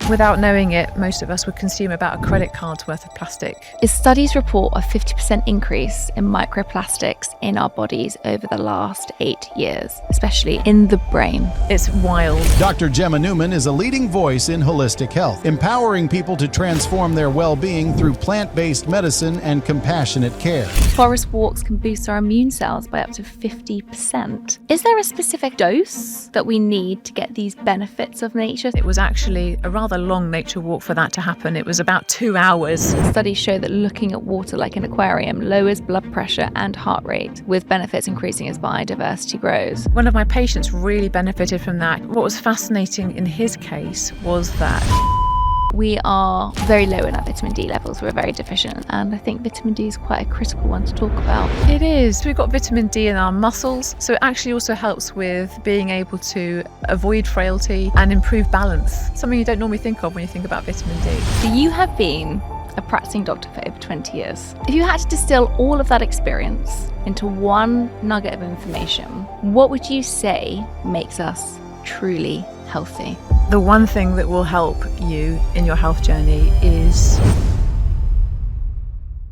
Without knowing it, most of us would consume about a credit card's worth of plastic. Studies report a 50% increase in microplastics in our bodies over the last 8 years, especially in the brain. It's wild. Dr. Gemma Newman is a leading voice in holistic health, empowering people to transform their well-being through plant-based medicine and compassionate care. Forest walks can boost our immune cells by up to 50%. Is there a specific dose that we need to get these benefits of nature? It was actually a rather long nature walk for that to happen. It was about 2 hours. Studies show that looking at water like an aquarium lowers blood pressure and heart rate, with benefits increasing as biodiversity grows. One of my patients really benefited from that. What was fascinating in his case was that we are very low in our vitamin D levels. We're very deficient, and I think vitamin D is quite a critical one to talk about. it is. We've got vitamin D in our muscles, so it actually also helps with being able to avoid frailty and improve balance, something you don't normally think of when you think about vitamin D. So you have been a practicing doctor for over 20 years. If you had to distill all of that experience into one nugget of information, what would you say makes us truly healthy? The one thing that will help you in your health journey is...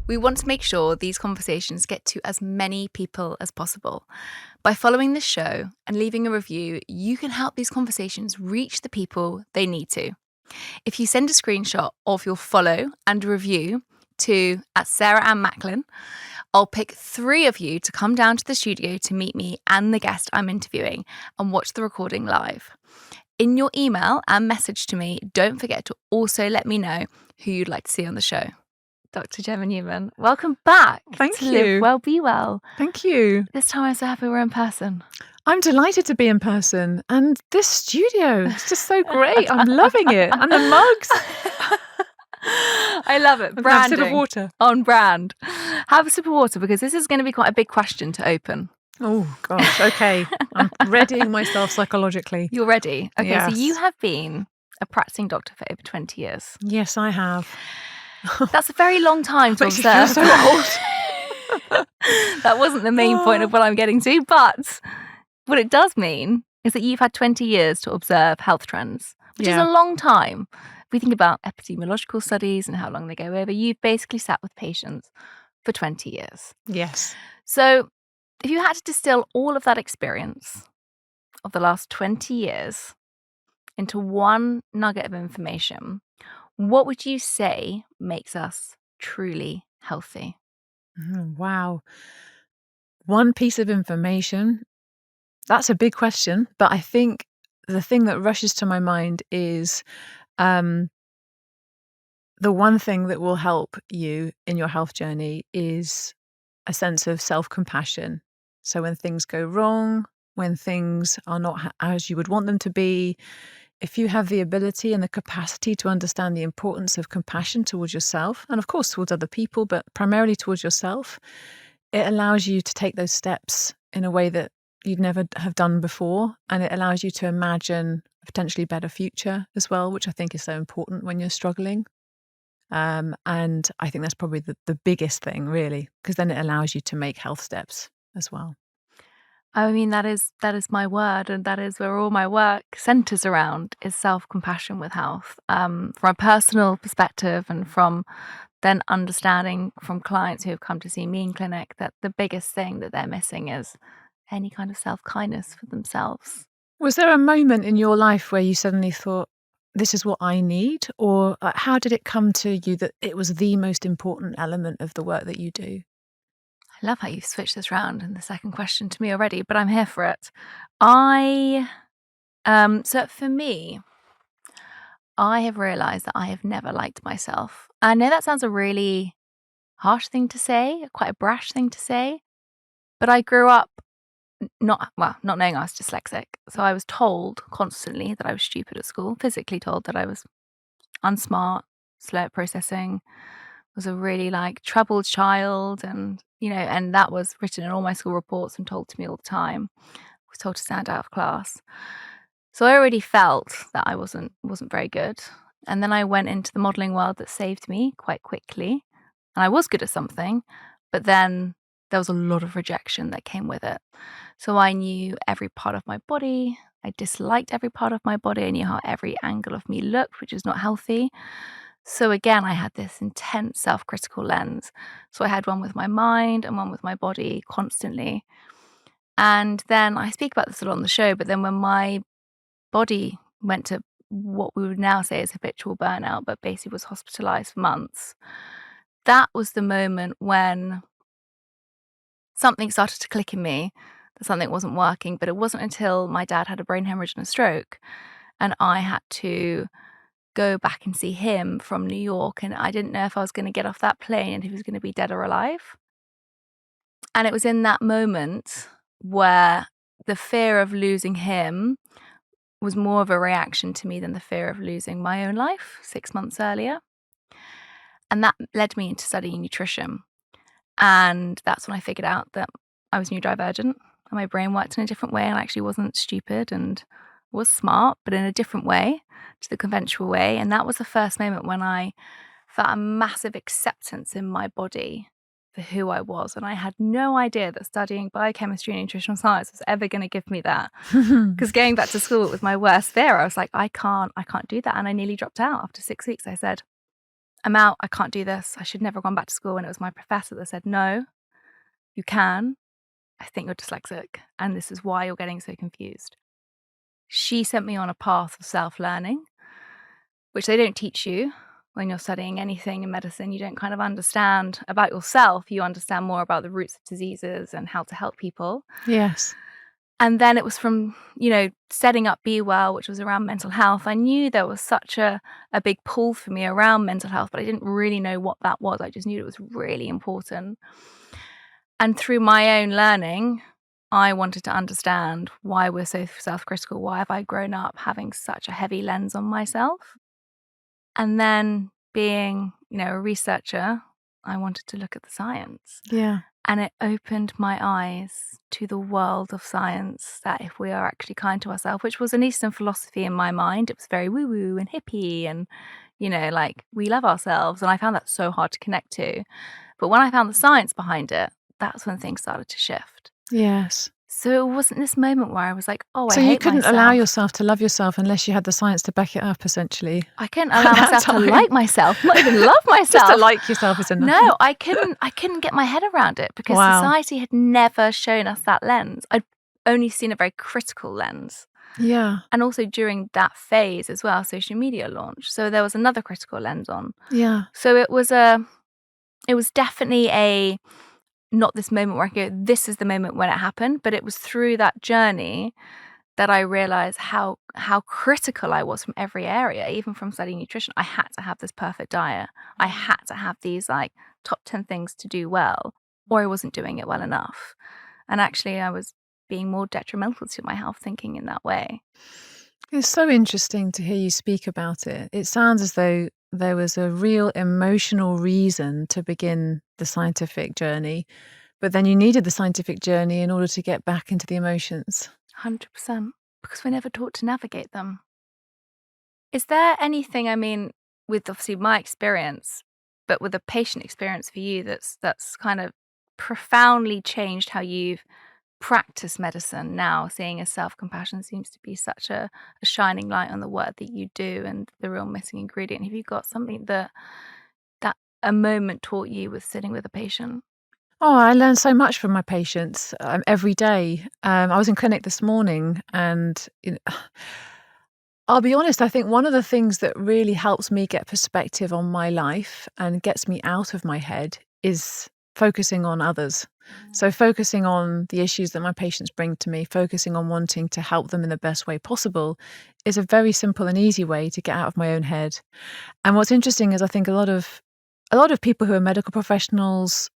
We want to make sure these conversations get to as many people as possible. By following this show and leaving a review, you can help these conversations reach the people they need to. If you send a screenshot of your follow and review to @SarahAnnMacklin, I'll pick 3 of you to come down to the studio to meet me and the guest I'm interviewing and watch the recording live. In your email and message to me, don't forget to also let me know who you'd like to see on the show. Dr. Gemma Newman, welcome back. Thank to you. Live Well, Be Well. Thank you. This time I'm so happy we're in person. I'm delighted to be in person, and this studio is just so great. I'm loving it. And the mugs. I love it. Have a Branding. sip of water. On brand. Have a sip of water, because this is going to be quite a big question to open. Oh, gosh. Okay. I'm readying myself psychologically. You're ready? Okay, Yes. So you have been a practicing doctor for over 20 years. Yes, I have. That's a very long time to Makes you feel observe. so old. That wasn't the main point of what I'm getting to, but what it does mean is that you've had 20 years to observe health trends, which is a long time. If we think about epidemiological studies and how long they go over, you've basically sat with patients for 20 years. Yes. So if you had to distill all of that experience of the last 20 years into one nugget of information, what would you say makes us truly healthy? Wow. One piece of information. That's a big question, but I think the thing that rushes to my mind is the one thing that will help you in your health journey is a sense of self-compassion. So when things go wrong, when things are not as you would want them to be, if you have the ability and the capacity to understand the importance of compassion towards yourself, and of course towards other people, but primarily towards yourself, it allows you to take those steps in a way that you'd never have done before. And it allows you to imagine a potentially better future as well, which I think is so important when you're struggling. And I think that's probably the biggest thing, really, because then it allows you to make health steps as well. I mean, that is my word, and that is where all my work centers around, is self-compassion with health. From a personal perspective, and from then understanding from clients who have come to see me in clinic that the biggest thing that they're missing is any kind of self-kindness for themselves. Was there a moment in your life where you suddenly thought, this is what I need? Or how did it come to you that it was the most important element of the work that you do? I love how you've switched this round in the second question to me already, but I'm here for it. So for me, I have realized that I have never liked myself. I know that sounds a really harsh thing to say, quite a brash thing to say, but I grew up not knowing I was dyslexic. So I was told constantly that I was stupid at school, physically told that I was unsmart, slow at processing, was a really troubled child, and that was written in all my school reports and told to me all the time. I was told to stand out of class. So I already felt that I wasn't very good. And then I went into the modelling world that saved me quite quickly. And I was good at something, but then there was a lot of rejection that came with it. So I knew every part of my body, I disliked every part of my body. I knew how every angle of me looked, which is not healthy. So again, I had this intense self-critical lens. So I had one with my mind and one with my body constantly. And then I speak about this a lot on the show, but then when my body went to what we would now say is habitual burnout, but basically was hospitalized for months, that was the moment when something started to click in me that something wasn't working. But it wasn't until my dad had a brain hemorrhage and a stroke, and I had to go back and see him from New York, and I didn't know if I was going to get off that plane and if he was going to be dead or alive. And it was in that moment where the fear of losing him was more of a reaction to me than the fear of losing my own life 6 months earlier. And that led me into studying nutrition. And that's when I figured out that I was neurodivergent and my brain worked in a different way, and I actually wasn't stupid and was smart, but in a different way to the conventional way. And that was the first moment when I felt a massive acceptance in my body for who I was. And I had no idea that studying biochemistry and nutritional science was ever going to give me that. Because going back to school, it was my worst fear. I was like, I can't do that. And I nearly dropped out after 6 weeks. I said, I'm out. I can't do this. I should never have gone back to school. And it was my professor that said, no, you can. I think you're dyslexic. And this is why you're getting so confused. She sent me on a path of self-learning, which they don't teach you when you're studying anything in medicine. You don't kind of understand about yourself. You understand more about the roots of diseases and how to help people. Yes. And then it was from, setting up Be Well, which was around mental health. I knew there was such a big pull for me around mental health, but I didn't really know what that was. I just knew it was really important. And through my own learning, I wanted to understand why we're so self-critical. Why have I grown up having such a heavy lens on myself? And then being, a researcher, I wanted to look at the science. Yeah. And it opened my eyes to the world of science, that if we are actually kind to ourselves, which was an Eastern philosophy in my mind, it was very woo-woo and hippie and, we love ourselves. And I found that so hard to connect to. But when I found the science behind it, that's when things started to shift. Yes. So it wasn't this moment where I was like, oh, So I hate you couldn't myself. allow yourself to love yourself unless you had the science to back it up, essentially. I couldn't allow myself to like myself, not even love myself. Just to like yourself is enough. No, I couldn't get my head around it because society had never shown us that lens. I'd only seen a very critical lens. Yeah. And also during that phase as well, social media launched. So there was another critical lens on. Yeah. So it was definitely not this moment where I go, this is the moment when it happened, but it was through that journey that I realized how critical I was from every area, even from studying nutrition. I had to have this perfect diet. I had to have these top 10 things to do well, or I wasn't doing it well enough. And actually I was being more detrimental to my health thinking in that way. It's so interesting to hear you speak about it. It sounds as though there was a real emotional reason to begin the scientific journey, but then you needed the scientific journey in order to get back into the emotions. 100%, because we're never taught to navigate them. Is there anything, with obviously my experience, but with a patient experience for you that's kind of profoundly changed how you've practiced medicine now, seeing as self-compassion seems to be such a shining light on the work that you do and the real missing ingredient? Have you got something that a moment taught you with sitting with a patient? Oh, I learn so much from my patients every day. I was in clinic this morning and I'll be honest, I think one of the things that really helps me get perspective on my life and gets me out of my head is focusing on others. So focusing on the issues that my patients bring to me, focusing on wanting to help them in the best way possible is a very simple and easy way to get out of my own head. And what's interesting is I think a lot of people who are medical professionals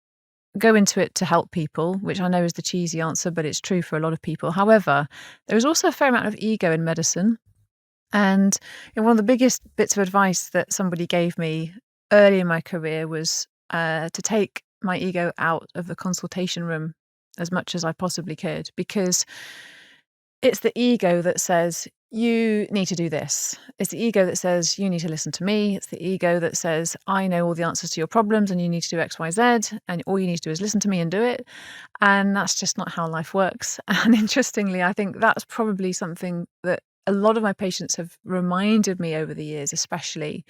go into it to help people, which I know is the cheesy answer, but it's true for a lot of people. However, there is also a fair amount of ego in medicine. And one of the biggest bits of advice that somebody gave me early in my career was to take my ego out of the consultation room as much as I possibly could, because it's the ego that says you need to do this. It's the ego that says, you need to listen to me. It's the ego that says, I know all the answers to your problems and you need to do X, Y, Z. And all you need to do is listen to me and do it. And that's just not how life works. And interestingly, I think that's probably something that a lot of my patients have reminded me over the years, especially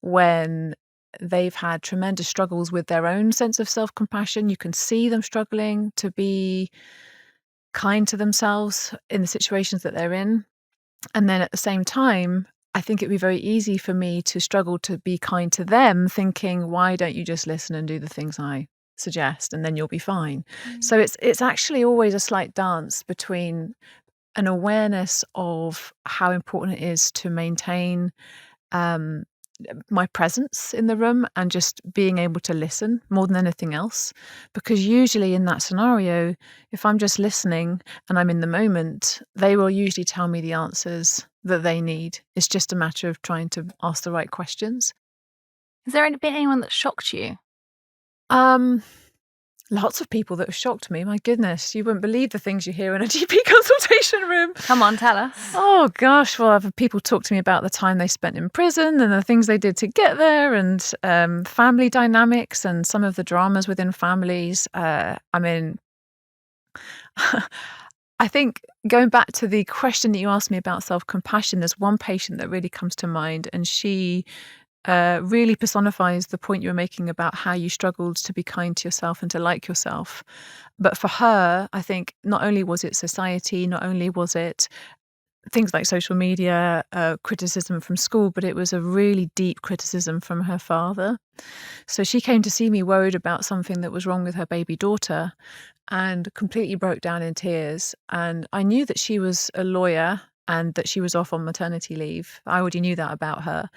when they've had tremendous struggles with their own sense of self-compassion. You can see them struggling to be kind to themselves in the situations that they're in. And then at the same time, I think it'd be very easy for me to struggle to be kind to them, thinking, why don't you just listen and do the things I suggest and then you'll be fine. So it's actually always a slight dance between an awareness of how important it is to maintain um, my presence in the room and just being able to listen more than anything else. Because usually in that scenario, if I'm just listening and I'm in the moment, they will usually tell me the answers that they need. It's just a matter of trying to ask the right questions. Has there been anyone that shocked you? Lots of people that have shocked me. My goodness, you wouldn't believe the things you hear in a GP consultation room. Come on, tell us. Oh gosh, well, I've had people talk to me about the time they spent in prison and the things they did to get there, and family dynamics and some of the dramas within families. I mean, I think going back to the question that you asked me about self-compassion, there's one patient that really comes to mind, and she really personifies the point you were making about how you struggled to be kind to yourself and to like yourself. But for her, I think not only was it society, not only was it things like social media, criticism from school, but it was a really deep criticism from her father. So she came to see me worried about something that was wrong with her baby daughter and completely broke down in tears. And I knew that she was a lawyer and that she was off on maternity leave. I already knew that about her.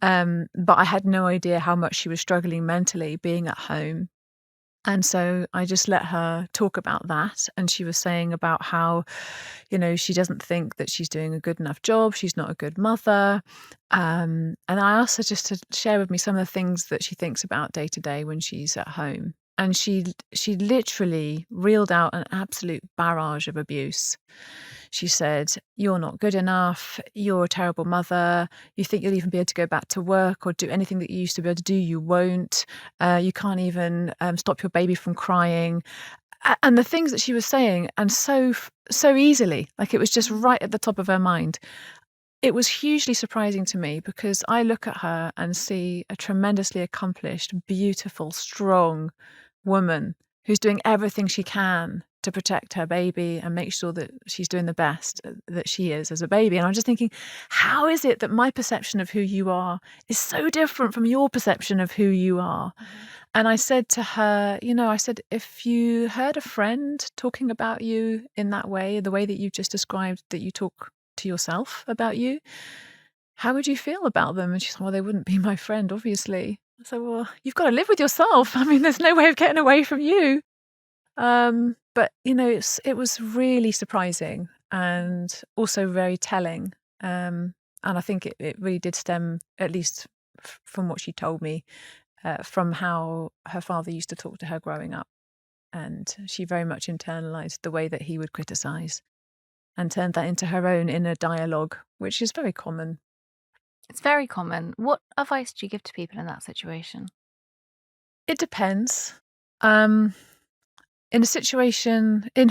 But I had no idea how much she was struggling mentally being at home. And so I just let her talk about that. And she was saying about how, she doesn't think that she's doing a good enough job. She's not a good mother. And I asked her just to share with me some of the things that she thinks about day to day when she's at home. And she literally reeled out an absolute barrage of abuse. She said, you're not good enough. You're a terrible mother. You think you'll even be able to go back to work or do anything that you used to be able to do. You won't. You can't even stop your baby from crying. And the things that she was saying, and so easily, like it was just right at the top of her mind. It was hugely surprising to me because I look at her and see a tremendously accomplished, beautiful, strong woman who's doing everything she can to protect her baby and make sure that she's doing the best that she is as a baby. And I'm just thinking, how is it that my perception of who you are is so different from your perception of who you are? And I said to her, I said, if you heard a friend talking about you in that way, the way that you just described that you talk to yourself about you, how would you feel about them? And she said, well, they wouldn't be my friend, obviously. I said, well, you've got to live with yourself. I mean, there's no way of getting away from you. But, it was really surprising and also very telling. And I think it really did stem, at least from what she told me, from how her father used to talk to her growing up. And she very much internalized the way that he would criticize and turned that into her own inner dialogue, which is very common. It's very common. What advice do you give to people in that situation? It depends. In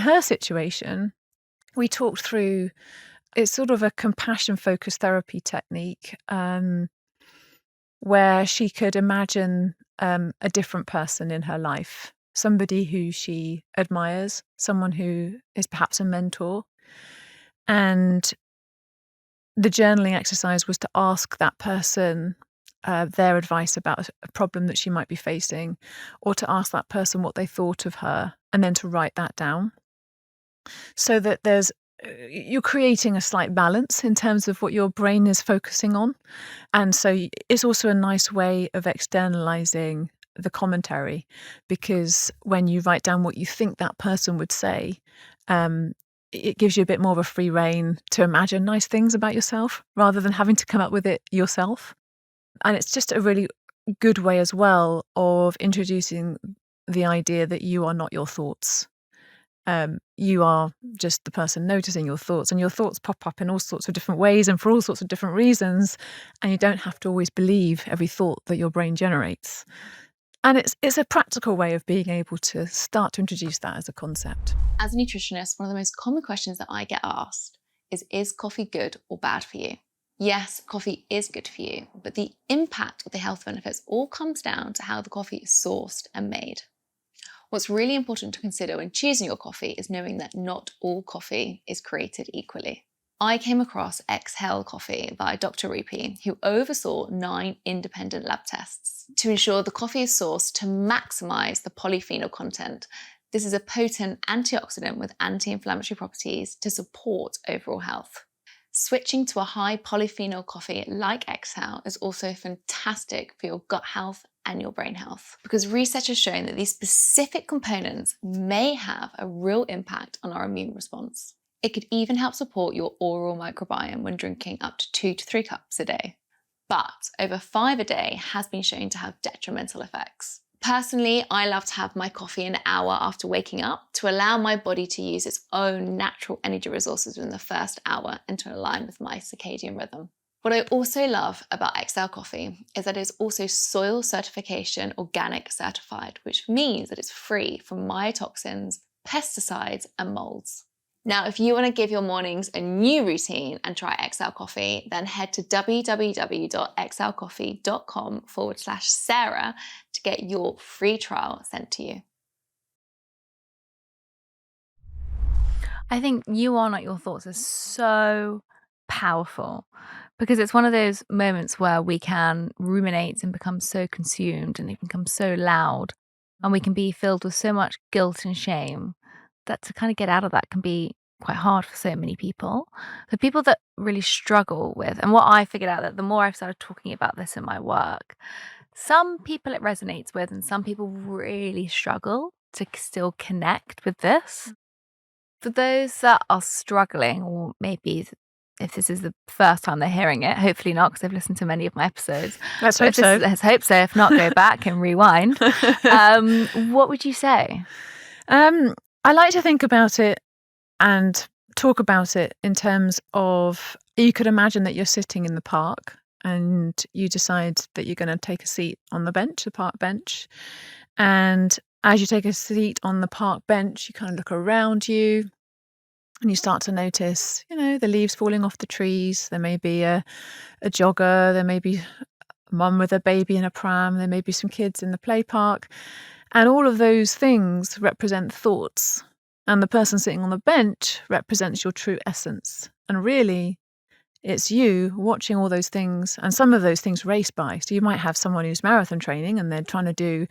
her situation, we talked through, it's sort of a compassion-focused therapy technique where she could imagine a different person in her life, somebody who she admires, someone who is perhaps a mentor. And the journaling exercise was to ask that person their advice about a problem that she might be facing, or to ask that person what they thought of her, and then to write that down. So that you're creating a slight balance in terms of what your brain is focusing on. And so it's also a nice way of externalizing the commentary, because when you write down what you think that person would say, it gives you a bit more of a free rein to imagine nice things about yourself rather than having to come up with it yourself. And it's just a really good way as well of introducing the idea that you are not your thoughts. You are just the person noticing your thoughts, and your thoughts pop up in all sorts of different ways and for all sorts of different reasons. And you don't have to always believe every thought that your brain generates. And it's a practical way of being able to start to introduce that as a concept. As a nutritionist, one of the most common questions that I get asked is coffee good or bad for you? Yes, coffee is good for you, but the impact of the health benefits all comes down to how the coffee is sourced and made. What's really important to consider when choosing your coffee is knowing that not all coffee is created equally. I came across Exhale Coffee via Dr. Rupi, who oversaw 9 independent lab tests to ensure the coffee is sourced to maximize the polyphenol content. This is a potent antioxidant with anti-inflammatory properties to support overall health. Switching to a high polyphenol coffee like Exhale is also fantastic for your gut health and your brain health, because research has shown that these specific components may have a real impact on our immune response. It could even help support your oral microbiome when drinking up to 2 to 3 cups a day. But over 5 a day has been shown to have detrimental effects. Personally, I love to have my coffee an hour after waking up to allow my body to use its own natural energy resources within the first hour and to align with my circadian rhythm. What I also love about Exhale Coffee is that it's also soil certification organic certified, which means that it's free from mycotoxins, pesticides, and molds. Now, if you want to give your mornings a new routine and try Exhale Coffee, then head to www.exhalecoffee.com/Sarah to get your free trial sent to you. I think you are not your thoughts is so powerful, because it's one of those moments where we can ruminate and become so consumed, and it can become so loud, and we can be filled with so much guilt and shame that to kind of get out of that can be quite hard for so many people. The people that really struggle with, and what I figured out that the more I've started talking about this in my work, some people it resonates with, and some people really struggle to still connect with this. For those that are struggling, or maybe if this is the first time they're hearing it, hopefully not, because they've listened to many of my episodes. Let's But hope if this so. is- let's hope so. If not, go back and rewind. What would you say? I like to think about it and talk about it in terms of, you could imagine that you're sitting in the park and you decide that you're going to take a seat on the bench, the park bench. And as you take a seat on the park bench, you kind of look around you and you start to notice, the leaves falling off the trees. There may be a jogger, there may be a mum with a baby in a pram, there may be some kids in the play park. And all of those things represent thoughts. And the person sitting on the bench represents your true essence. And really, it's you watching all those things, and some of those things race by. So you might have someone who's marathon training and they're trying to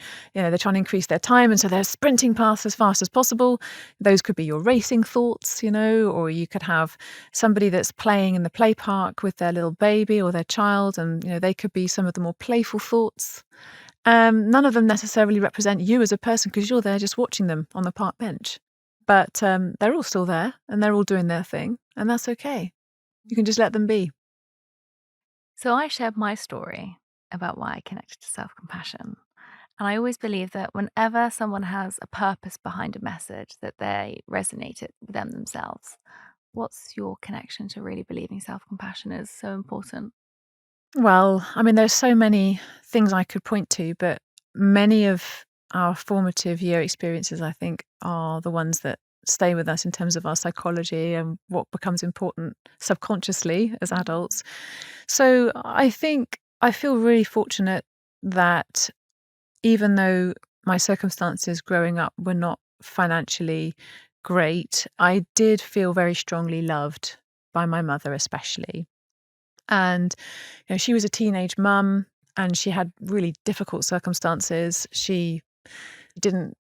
increase their time. And so they're sprinting past as fast as possible. Those could be your racing thoughts, or you could have somebody that's playing in the play park with their little baby or their child. And, they could be some of the more playful thoughts. None of them necessarily represent you as a person, because you're there just watching them on the park bench. But they're all still there and they're all doing their thing, and that's okay. You can just let them be. So I shared my story about why I connected to self-compassion. And I always believe that whenever someone has a purpose behind a message, that they resonate it with them themselves. What's your connection to really believing self-compassion is so important? Well, there's so many things I could point to, but many of our formative year experiences, I think, are the ones that stay with us in terms of our psychology and what becomes important subconsciously as adults. So I think I feel really fortunate that even though my circumstances growing up were not financially great, I did feel very strongly loved by my mother especially. And she was a teenage mum and she had really difficult circumstances. She didn't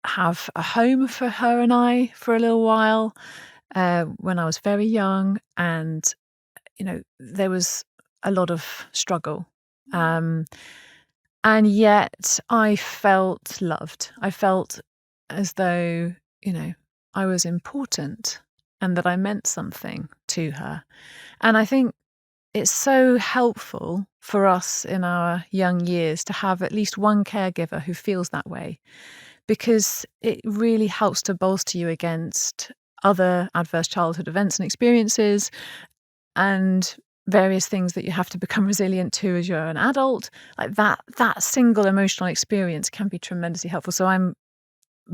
have a home for her and I for a little while when I was very young, and there was a lot of struggle, and yet I felt loved. I felt as though I was important and that I meant something to her. And I think it's so helpful for us in our young years to have at least one caregiver who feels that way. because it really helps to bolster you against other adverse childhood events and experiences and various things that you have to become resilient to as you're an adult. Like that single emotional experience can be tremendously helpful. So I'm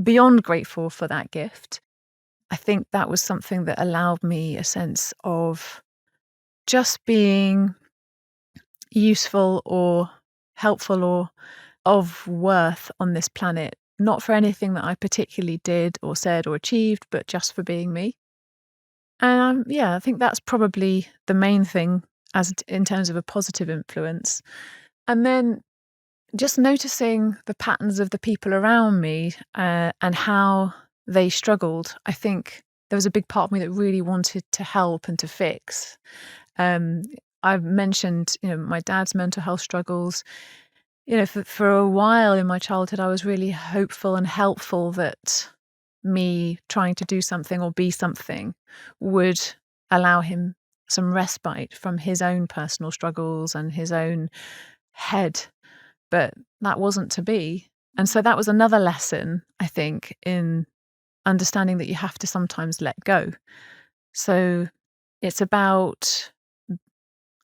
beyond grateful for that gift. I think that was something that allowed me a sense of just being useful or helpful or of worth on this planet, not for anything that I particularly did or said or achieved, but just for being me. And I think that's probably the main thing in terms of a positive influence. And then just noticing the patterns of the people around me and how they struggled. I think there was a big part of me that really wanted to help and to fix. I've mentioned, my dad's mental health struggles. For a while in my childhood, I was really hopeful and helpful that me trying to do something or be something would allow him some respite from his own personal struggles and his own head. But that wasn't to be. And so that was another lesson, I think, in understanding that you have to sometimes let go. So it's about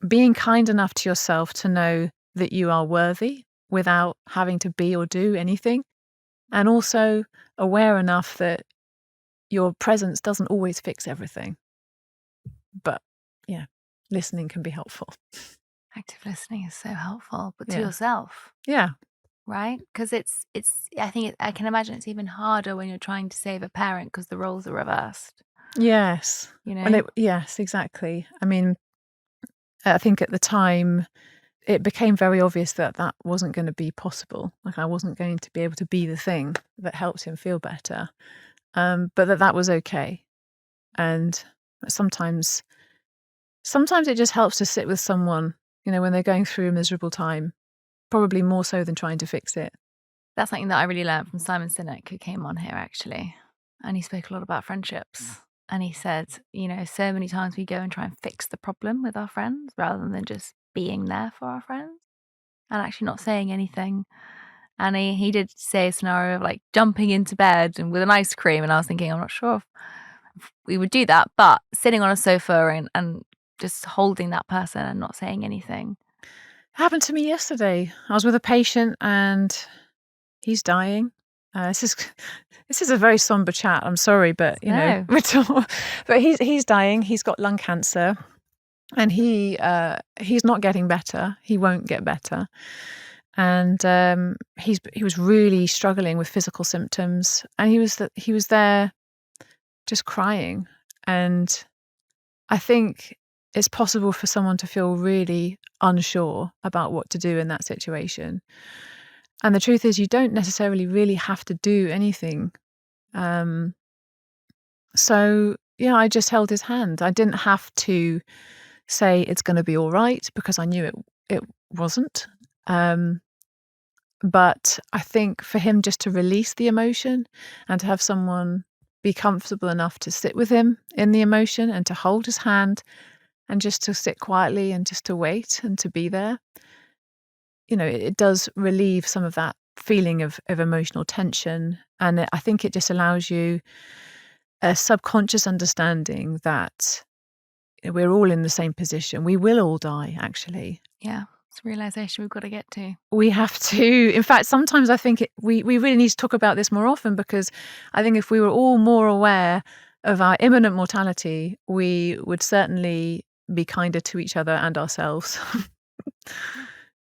being kind enough to yourself to know that you are worthy without having to be or do anything. And also aware enough that your presence doesn't always fix everything. But listening can be helpful. Active listening is so helpful, but to Yeah. yourself, Yeah. right? Because I can imagine it's even harder when you're trying to save a parent because the roles are reversed. Yes. Yes, exactly. I mean, I think at the time it became very obvious that that wasn't going to be possible. Like I wasn't going to be able to be the thing that helped him feel better. But that was okay. And sometimes it just helps to sit with someone, when they're going through a miserable time, probably more so than trying to fix it. That's something that I really learned from Simon Sinek, who came on here actually. And he spoke a lot about friendships. And he said, so many times we go and try and fix the problem with our friends rather than just being there for our friends and actually not saying anything. And he did say a scenario of like jumping into bed and with an ice cream. And I was thinking, I'm not sure if we would do that, but sitting on a sofa and just holding that person and not saying anything. It happened to me yesterday. I was with a patient and he's dying. This is a very somber chat. I'm sorry, but but he's dying. He's got lung cancer, and he's not getting better. He won't get better, and he was really struggling with physical symptoms, and he was there, just crying. And I think it's possible for someone to feel really unsure about what to do in that situation. And the truth is, you don't necessarily really have to do anything. So, I just held his hand. I didn't have to say it's going to be all right because I knew it wasn't. But I think for him just to release the emotion and to have someone be comfortable enough to sit with him in the emotion and to hold his hand and just to sit quietly and just to wait and to be there, it does relieve some of that feeling of emotional tension. And I think it just allows you a subconscious understanding that we're all in the same position. We will all die, actually. Yeah, it's a realization we've got to get to. We have to. In fact, sometimes I think we really need to talk about this more often, because I think if we were all more aware of our imminent mortality, we would certainly be kinder to each other and ourselves.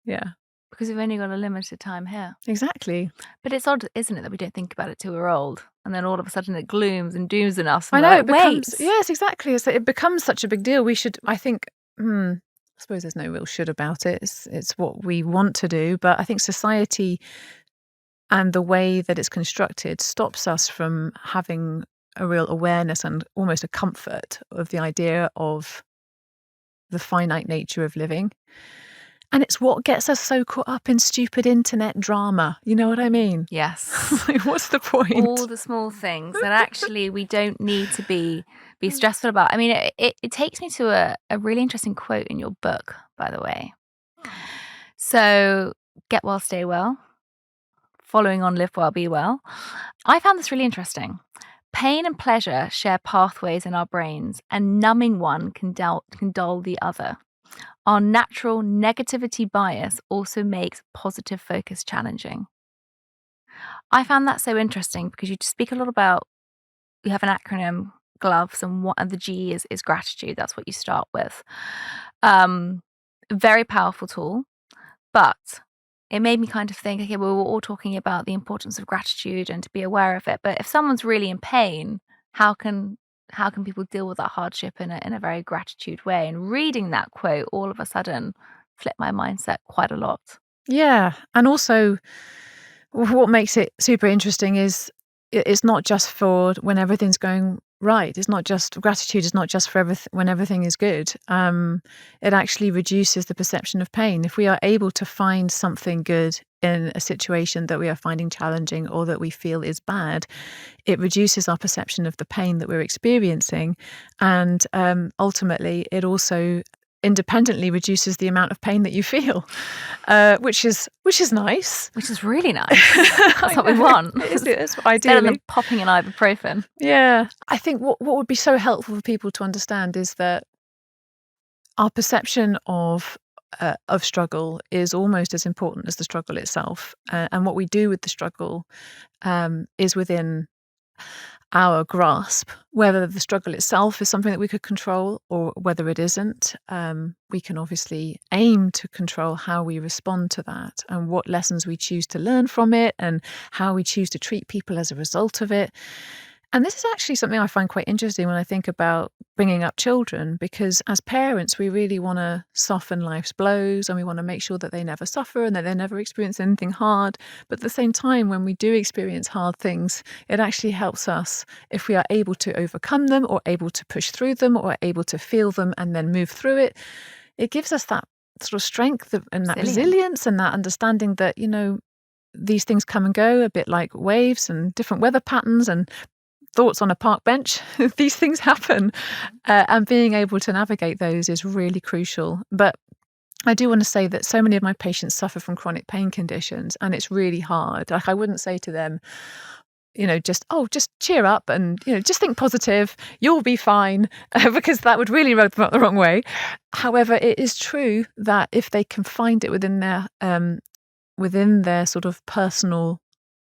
Yeah. Because we've only got a limited time here. Exactly. But it's odd, isn't it, that we don't think about it till we're old, and then all of a sudden it glooms and dooms in us. And I know, it becomes. Yes, exactly. It becomes such a big deal. We should, I think, I suppose there's no real should about it. It's what we want to do. But I think society and the way that it's constructed stops us from having a real awareness and almost a comfort of the idea of the finite nature of living. And it's what gets us so caught up in stupid internet drama. You know what I mean? Yes. What's the point? All the small things that actually we don't need to be stressful about. I mean, it takes me to a really interesting quote in your book, by the way. So, get well, stay well. following on Live Well, Be Well. I found this really interesting. Pain and pleasure share pathways in our brains, and numbing one can dull the other. Our natural negativity bias also makes positive focus challenging. I found that so interesting because you speak a lot about, we have an acronym, GLOVES, and the G is gratitude. That's what you start with. Very powerful tool, but it made me kind of think, okay, well, we're all talking about the importance of gratitude and to be aware of it. But if someone's really in pain, how can people deal with that hardship in a very gratitude way? And reading that quote all of a sudden flipped my mindset quite a lot. Yeah. And also, what makes it super interesting is it's not just for when everything's going right. It's not just gratitude. It's not just for when everything is good. It actually reduces the perception of pain. If we are able to find something good in a situation that we are finding challenging or that we feel is bad, it reduces our perception of the pain that we're experiencing. And ultimately, it also independently reduces the amount of pain that you feel, which is nice. Which is really nice. That's what we want. It is Better ideally. than popping an ibuprofen. Yeah. I think what would be so helpful for people to understand is that our perception of struggle is almost as important as the struggle itself. And what we do with the struggle is within our grasp. Whether the struggle itself is something that we could control or whether it isn't, we can obviously aim to control how we respond to that and what lessons we choose to learn from it and how we choose to treat people as a result of it. And this is actually something I find quite interesting when I think about bringing up children, because as parents, we really want to soften life's blows and we want to make sure that they never suffer and that they never experience anything hard. But at the same time, when we do experience hard things, it actually helps us if we are able to overcome them or able to push through them or able to feel them and then move through it. It gives us that sort of strength and that resilience and that understanding that, these things come and go, a bit like waves and different weather patterns and thoughts on a park bench. These things happen, and being able to navigate those is really crucial. But I do want to say that so many of my patients suffer from chronic pain conditions, and it's really hard. Like, I wouldn't say to them, just cheer up and, just think positive, you'll be fine, because that would really rub them up the wrong way. However, it is true that if they can find it within their sort of personal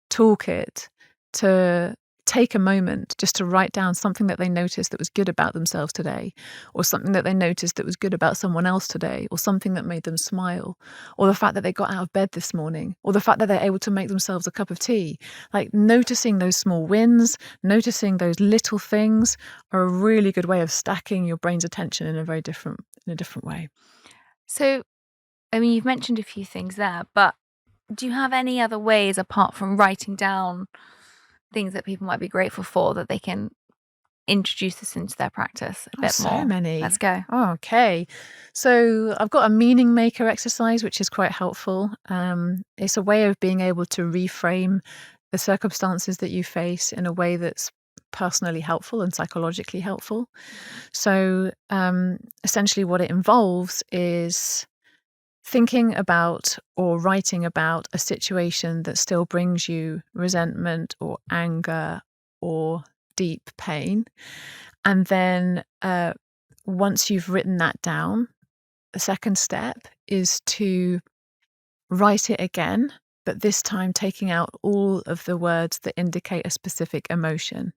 toolkit to take a moment just to write down something that they noticed that was good about themselves today, or something that they noticed that was good about someone else today, or something that made them smile, or the fact that they got out of bed this morning, or the fact that they're able to make themselves a cup of tea. Like, noticing those small wins, noticing those little things are a really good way of stacking your brain's attention in a different way. So, I mean, you've mentioned a few things there, but do you have any other ways apart from writing down things that people might be grateful for that they can introduce this into their practice a bit more? So many. Let's go. Okay. So I've got a meaning maker exercise, which is quite helpful. It's a way of being able to reframe the circumstances that you face in a way that's personally helpful and psychologically helpful. So essentially what it involves is thinking about or writing about a situation that still brings you resentment or anger or deep pain. And then once you've written that down, the second step is to write it again, but this time taking out all of the words that indicate a specific emotion.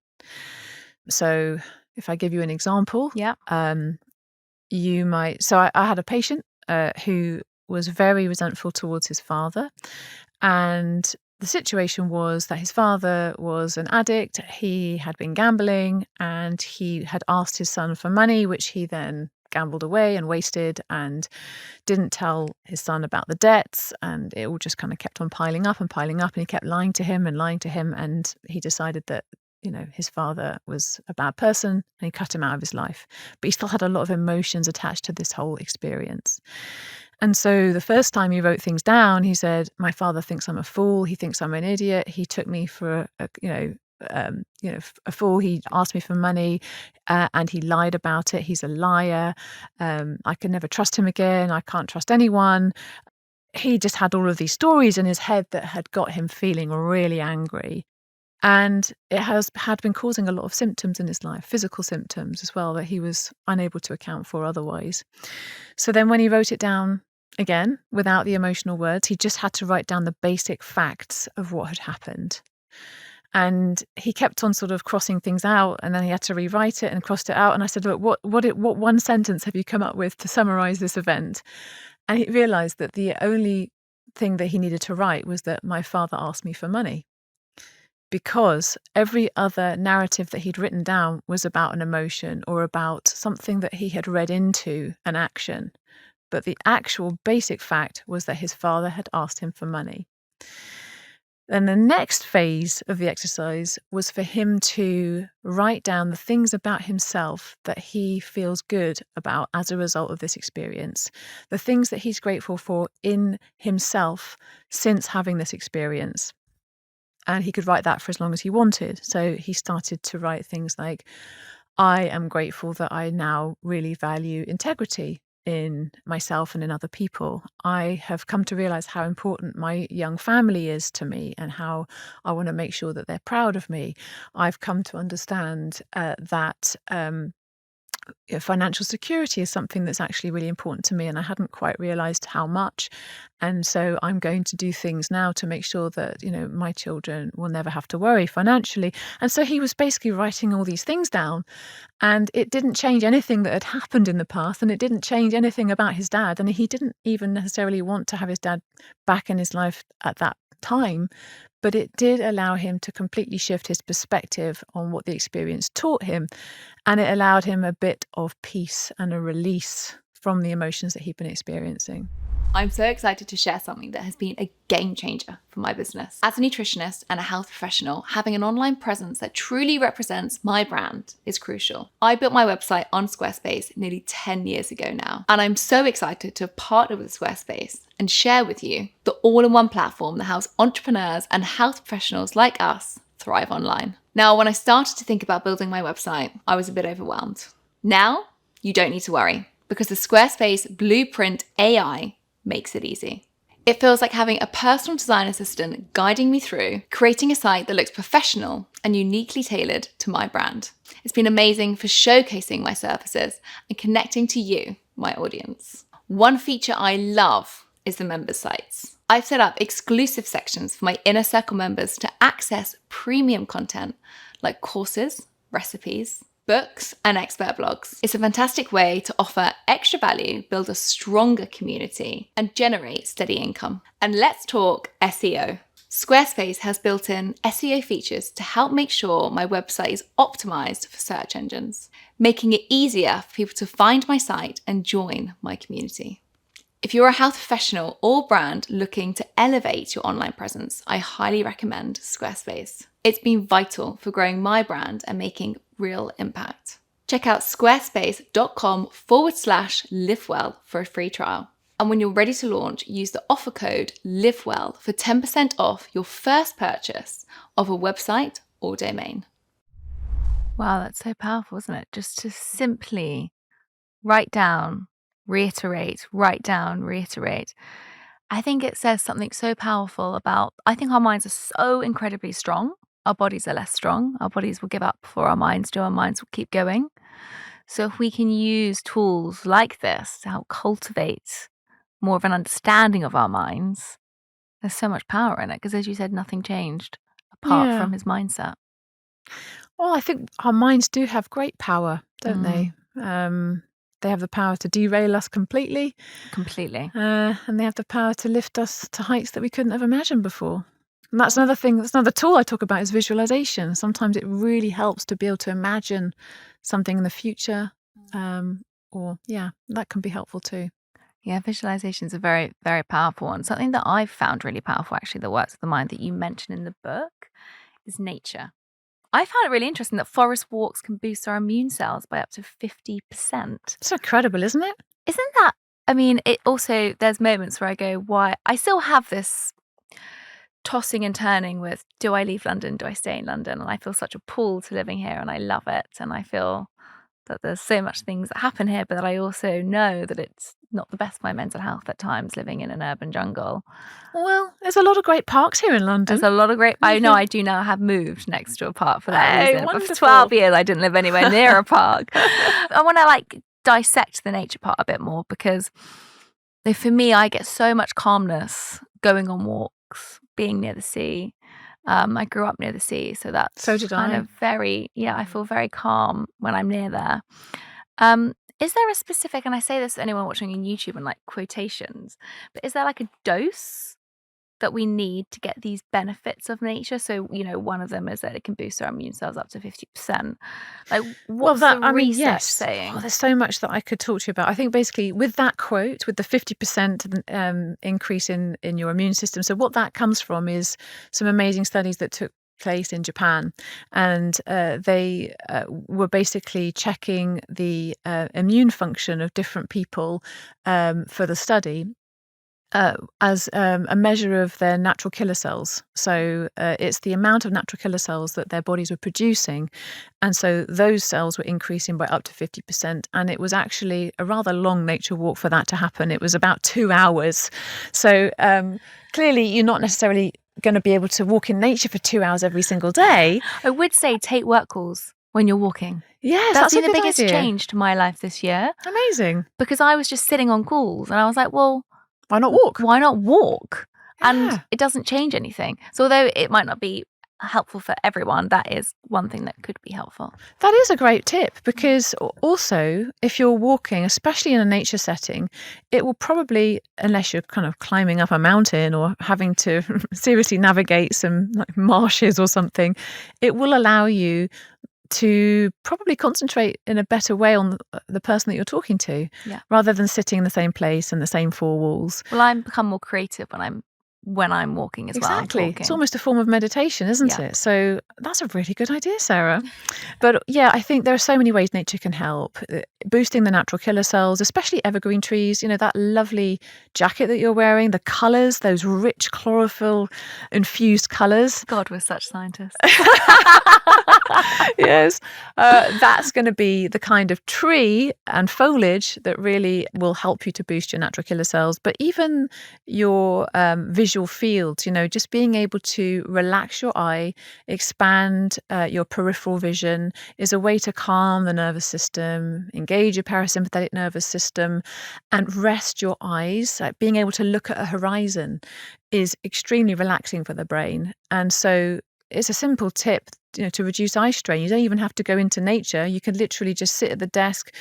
So if I give you an example, you might... So I had a patient who was very resentful towards his father. And the situation was that his father was an addict. He had been gambling and he had asked his son for money, which he then gambled away and wasted and didn't tell his son about the debts. And it all just kind of kept on piling up. And he kept lying to him. And he decided that, his father was a bad person and he cut him out of his life. But he still had a lot of emotions attached to this whole experience. And so the first time he wrote things down, he said, "My father thinks I'm a fool. He thinks I'm an idiot. He took me for a fool. He asked me for money, and he lied about it. He's a liar. I can never trust him again. I can't trust anyone." he just had all of these stories in his head that had got him feeling really angry. And it had been causing a lot of symptoms in his life, physical symptoms as well, that he was unable to account for otherwise. So then when he wrote it down again, without the emotional words, he just had to write down the basic facts of what had happened. And he kept on sort of crossing things out, and then he had to rewrite it and crossed it out. And I said, look, what one sentence have you come up with to summarize this event? And he realized that the only thing that he needed to write was that my father asked me for money, because every other narrative that he'd written down was about an emotion or about something that he had read into an action. But the actual basic fact was that his father had asked him for money. Then the next phase of the exercise was for him to write down the things about himself that he feels good about as a result of this experience, the things that he's grateful for in himself since having this experience. And he could write that for as long as he wanted. So he started to write things like, I am grateful that I now really value integrity in myself and in other people. I have come to realize how important my young family is to me and how I want to make sure that they're proud of me. I've come to understand that financial security is something that's actually really important to me, and I hadn't quite realized how much. And so I'm going to do things now to make sure that, my children will never have to worry financially. And so he was basically writing all these things down, and it didn't change anything that had happened in the past, and it didn't change anything about his dad. And he didn't even necessarily want to have his dad back in his life at that time. But it did allow him to completely shift his perspective on what the experience taught him. And it allowed him a bit of peace and a release from the emotions that he'd been experiencing. I'm so excited to share something that has been a game changer for my business. As a nutritionist and a health professional, having an online presence that truly represents my brand is crucial. I built my website on Squarespace nearly 10 years ago now, and I'm so excited to partner with Squarespace and share with you the all-in-one platform that helps entrepreneurs and health professionals like us thrive online. Now, when I started to think about building my website, I was a bit overwhelmed. Now, you don't need to worry, because the Squarespace Blueprint AI makes it easy. It feels like having a personal design assistant guiding me through creating a site that looks professional and uniquely tailored to my brand. It's been amazing for showcasing my services and connecting to you, my audience. One feature I love is the members sites. I've set up exclusive sections for my inner circle members to access premium content like courses, recipes, books, and expert blogs. It's a fantastic way to offer extra value, build a stronger community, and generate steady income. And let's talk SEO. Squarespace has built-in SEO features to help make sure my website is optimized for search engines, making it easier for people to find my site and join my community. If you're a health professional or brand looking to elevate your online presence, I highly recommend Squarespace. It's been vital for growing my brand and making real impact. Check out squarespace.com/livewell for a free trial. And when you're ready to launch, use the offer code LIVEWELL for 10% off your first purchase of a website or domain. Wow, that's so powerful, isn't it? Just to simply write down, reiterate, write down, reiterate. I think it says something so powerful about, I think our minds are so incredibly strong. Our bodies are less strong. Our bodies will give up before our minds do. Our minds will keep going. So if we can use tools like this to help cultivate more of an understanding of our minds, there's so much power in it. Because as you said, nothing changed apart from his mindset. Well, I think our minds do have great power, don't they? They have the power to derail us completely. Completely. And they have the power to lift us to heights that we couldn't have imagined before. And that's another thing, that's another tool I talk about is visualization. Sometimes it really helps to be able to imagine something in the future. That can be helpful too. Yeah, visualization is a very, very powerful one. Something that I've found really powerful, actually, that works with the mind that you mentioned in the book is nature. I found it really interesting that forest walks can boost our immune cells by up to 50%. It's incredible, isn't it? Isn't that? I mean, it also, there's moments where I go, why? I still have this tossing and turning with, do I leave London? Do I stay in London? And I feel such a pull to living here and I love it. And I feel that there's so much things that happen here, but that I also know that it's not the best for my mental health at times living in an urban jungle. Well, there's a lot of great parks here in London. There's a lot of great... I know I do now have moved next to a park for that reason. Wonderful. But for 12 years, I didn't live anywhere near a park. I want to dissect the nature part a bit more, because for me, I get so much calmness going on walks, being near the sea. I grew up near the sea, so that's So did kind I. of I feel very calm when I'm near there. Is there a specific, and I say this to anyone watching on YouTube and quotations, but is there a dose that we need to get these benefits of nature? So, one of them is that it can boost our immune cells up to 50%. What's the research saying? Oh, there's so much that I could talk to you about. I think basically with that quote, with the 50% increase in your immune system, so what that comes from is some amazing studies that took place in Japan, and they were basically checking the immune function of different people for the study. As a measure of their natural killer cells. So it's the amount of natural killer cells that their bodies were producing. And so those cells were increasing by up to 50%. And it was actually a rather long nature walk for that to happen. It was about 2 hours. So clearly you're not necessarily going to be able to walk in nature for 2 hours every single day. I would say take work calls when you're walking. Yes, that's been a the good biggest idea. change to my life this year. Amazing. Because I was just sitting on calls and I was like, well, why not walk? Why not walk? Yeah. And it doesn't change anything. So although it might not be helpful for everyone, that is one thing that could be helpful. That is a great tip, because also if you're walking, especially in a nature setting, it will probably, unless you're kind of climbing up a mountain or having to seriously navigate some marshes or something, it will allow you to probably concentrate in a better way on the person that you're talking to, rather than sitting in the same place and the same four walls. Well, I become more creative when I'm walking as well. Exactly. It's almost a form of meditation, isn't it? So that's a really good idea, Sarah. But yeah, I think there are so many ways nature can help. Boosting the natural killer cells, especially evergreen trees, that lovely jacket that you're wearing, the colours, those rich chlorophyll infused colours. God, we're such scientists. Yes, that's going to be the kind of tree and foliage that really will help you to boost your natural killer cells. But even your visual fields, just being able to relax your eye, expand your peripheral vision is a way to calm the nervous system, engage your parasympathetic nervous system, and rest your eyes. Like being able to look at a horizon is extremely relaxing for the brain. And so it's a simple tip, to reduce eye strain. You don't even have to go into nature. You can literally just sit at the desk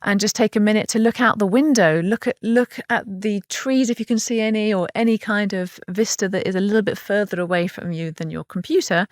and just take a minute to look out the window, look at the trees if you can see any, or any kind of vista that is a little bit further away from you than your computer.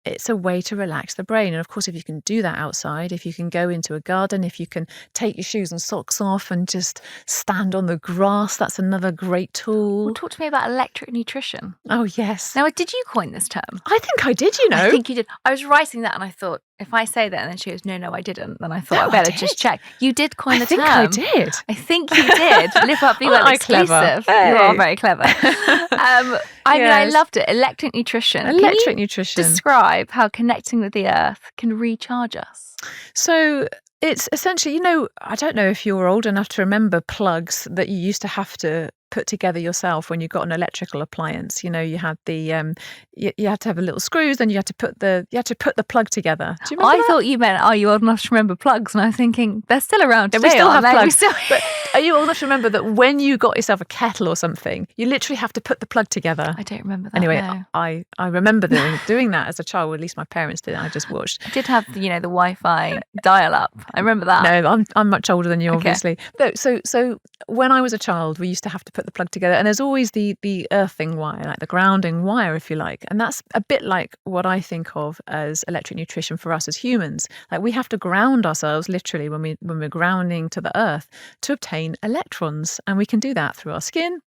It's a way to relax the brain. And of course, if you can do that outside, if you can go into a garden, if you can take your shoes and socks off and just stand on the grass, that's another great tool. Well, talk to me about electric nutrition. Oh, yes. Now, did you coin this term? I think I did, I think you did. I was writing that and I thought, if I say that and then she goes, no, I didn't, then I thought I better just check. You did coin the term. I think I did. I think you did. Live up, be well exclusive. Hey. You are very clever. I mean, I loved it. Electric nutrition. Electric nutrition. Describe how connecting with the earth can recharge us. So it's essentially, I don't know if you're old enough to remember plugs that you used to have to put together yourself when you got an electrical appliance. You had the you had to have a little screws, and you had to put the plug together. Do you remember that? Thought you meant, are you old enough to remember plugs? And I was thinking they're still around today. We still have plugs. But are you old enough to remember that when you got yourself a kettle or something, you literally have to put the plug together? I don't remember that. Anyway, no. I remember doing that as a child. Or at least my parents did. I just watched. I did have the Wi-Fi dial-up. I remember that. No, I'm much older than you, obviously. No, so when I was a child, we used to have to put the plug together, and there's always the earthing wire, like the grounding wire, if you like, and that's a bit like what I think of as electric nutrition for us as humans. Like we have to ground ourselves literally when we're grounding to the earth to obtain electrons, and we can do that through our skin.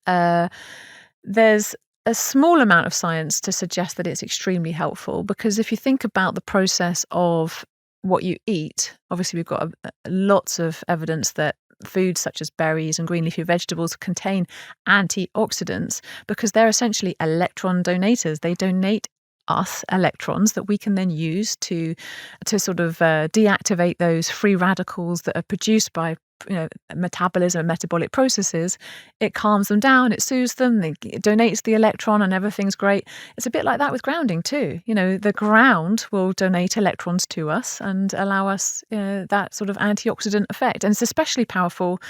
There's a small amount of science to suggest that it's extremely helpful, because if you think about the process of what you eat, obviously we've got lots of evidence that foods such as berries and green leafy vegetables contain antioxidants, because they're essentially electron donators. They donate us electrons that we can then use to sort of deactivate those free radicals that are produced by metabolism and metabolic processes. It calms them down, it soothes them, it donates the electron, and everything's great. It's a bit like that with grounding too. The ground will donate electrons to us and allow us that sort of antioxidant effect. And it's especially powerful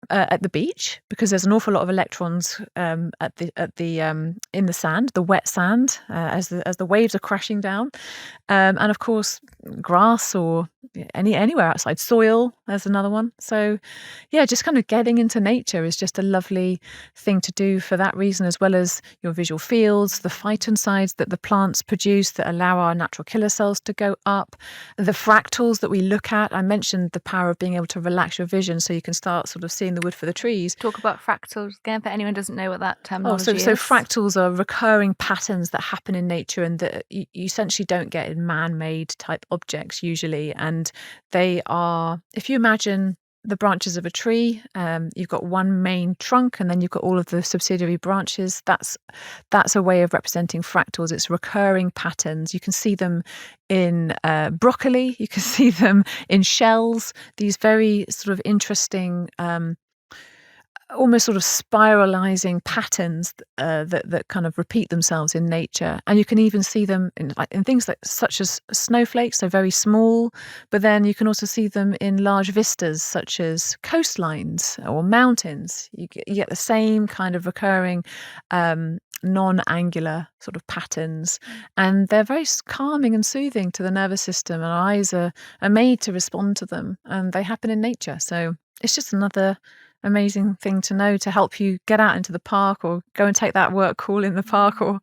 at the beach, because there's an awful lot of electrons in the sand, the wet sand, as the waves are crashing down, and of course grass or anywhere outside, soil. There's another one. So yeah, just kind of getting into nature is just a lovely thing to do for that reason, as well as your visual fields, the phytoncides that the plants produce that allow our natural killer cells to go up, the fractals that we look at. I mentioned the power of being able to relax your vision so you can start sort of seeing the wood for the trees. Talk about fractals again for anyone who doesn't know what that terminology is. So fractals are recurring patterns that happen in nature and that you essentially don't get in man-made type objects usually. And they are, if you imagine the branches of a tree, you've got one main trunk and then you've got all of the subsidiary branches. That's a way of representing fractals. It's recurring patterns. You can see them in broccoli, you can see them in shells, these very sort of interesting almost sort of spiralizing patterns that kind of repeat themselves in nature. And you can even see them in things such as snowflakes, so very small, but then you can also see them in large vistas such as coastlines or mountains. You get the same kind of recurring non-angular sort of patterns, and they're very calming and soothing to the nervous system, and our eyes are made to respond to them, and they happen in nature. So it's just another amazing thing to know to help you get out into the park or go and take that work call in the park, or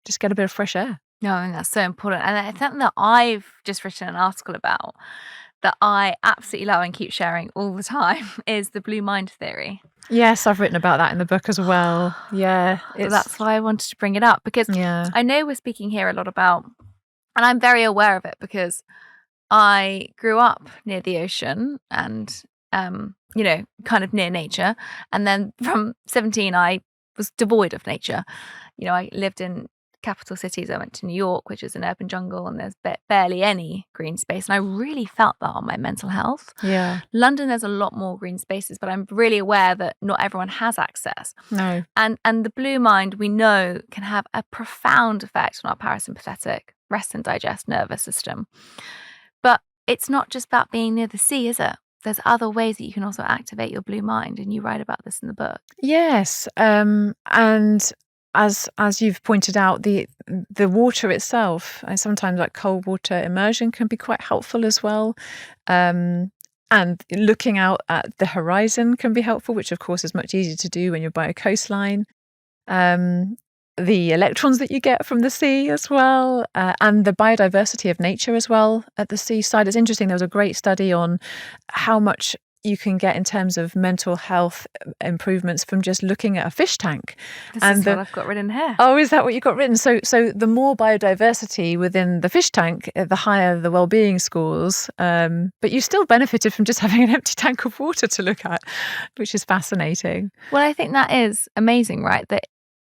just get a bit of fresh air. No, I think that's so important. And I think that I've just written an article about that I absolutely love and keep sharing all the time is the blue mind theory. Yes, I've written about that in the book as well. Yeah. That's why I wanted to bring it up, because I know we're speaking here a lot about, and I'm very aware of it because I grew up near the ocean and kind of near nature. And then from 17, I was devoid of nature. I lived in capital cities. I went to New York, which is an urban jungle, and there's barely any green space. And I really felt that on my mental health. Yeah. London, there's a lot more green spaces, but I'm really aware that not everyone has access. No. And the blue mind, we know, can have a profound effect on our parasympathetic rest and digest nervous system. But it's not just about being near the sea, is it? There's other ways that you can also activate your blue mind, and you write about this in the book. Yes, and as you've pointed out, the water itself, and sometimes like cold water immersion, can be quite helpful as well. And looking out at the horizon can be helpful, which of course is much easier to do when you're by a coastline. The electrons that you get from the sea as well, and the biodiversity of nature as well at the seaside. It's interesting, there was a great study on how much you can get in terms of mental health improvements from just looking at a fish tank. This is what I've got written here. Oh, is that what you got written? So the more biodiversity within the fish tank, the higher the well-being scores. But you still benefited from just having an empty tank of water to look at, which is fascinating. Well, I think that is amazing, right? That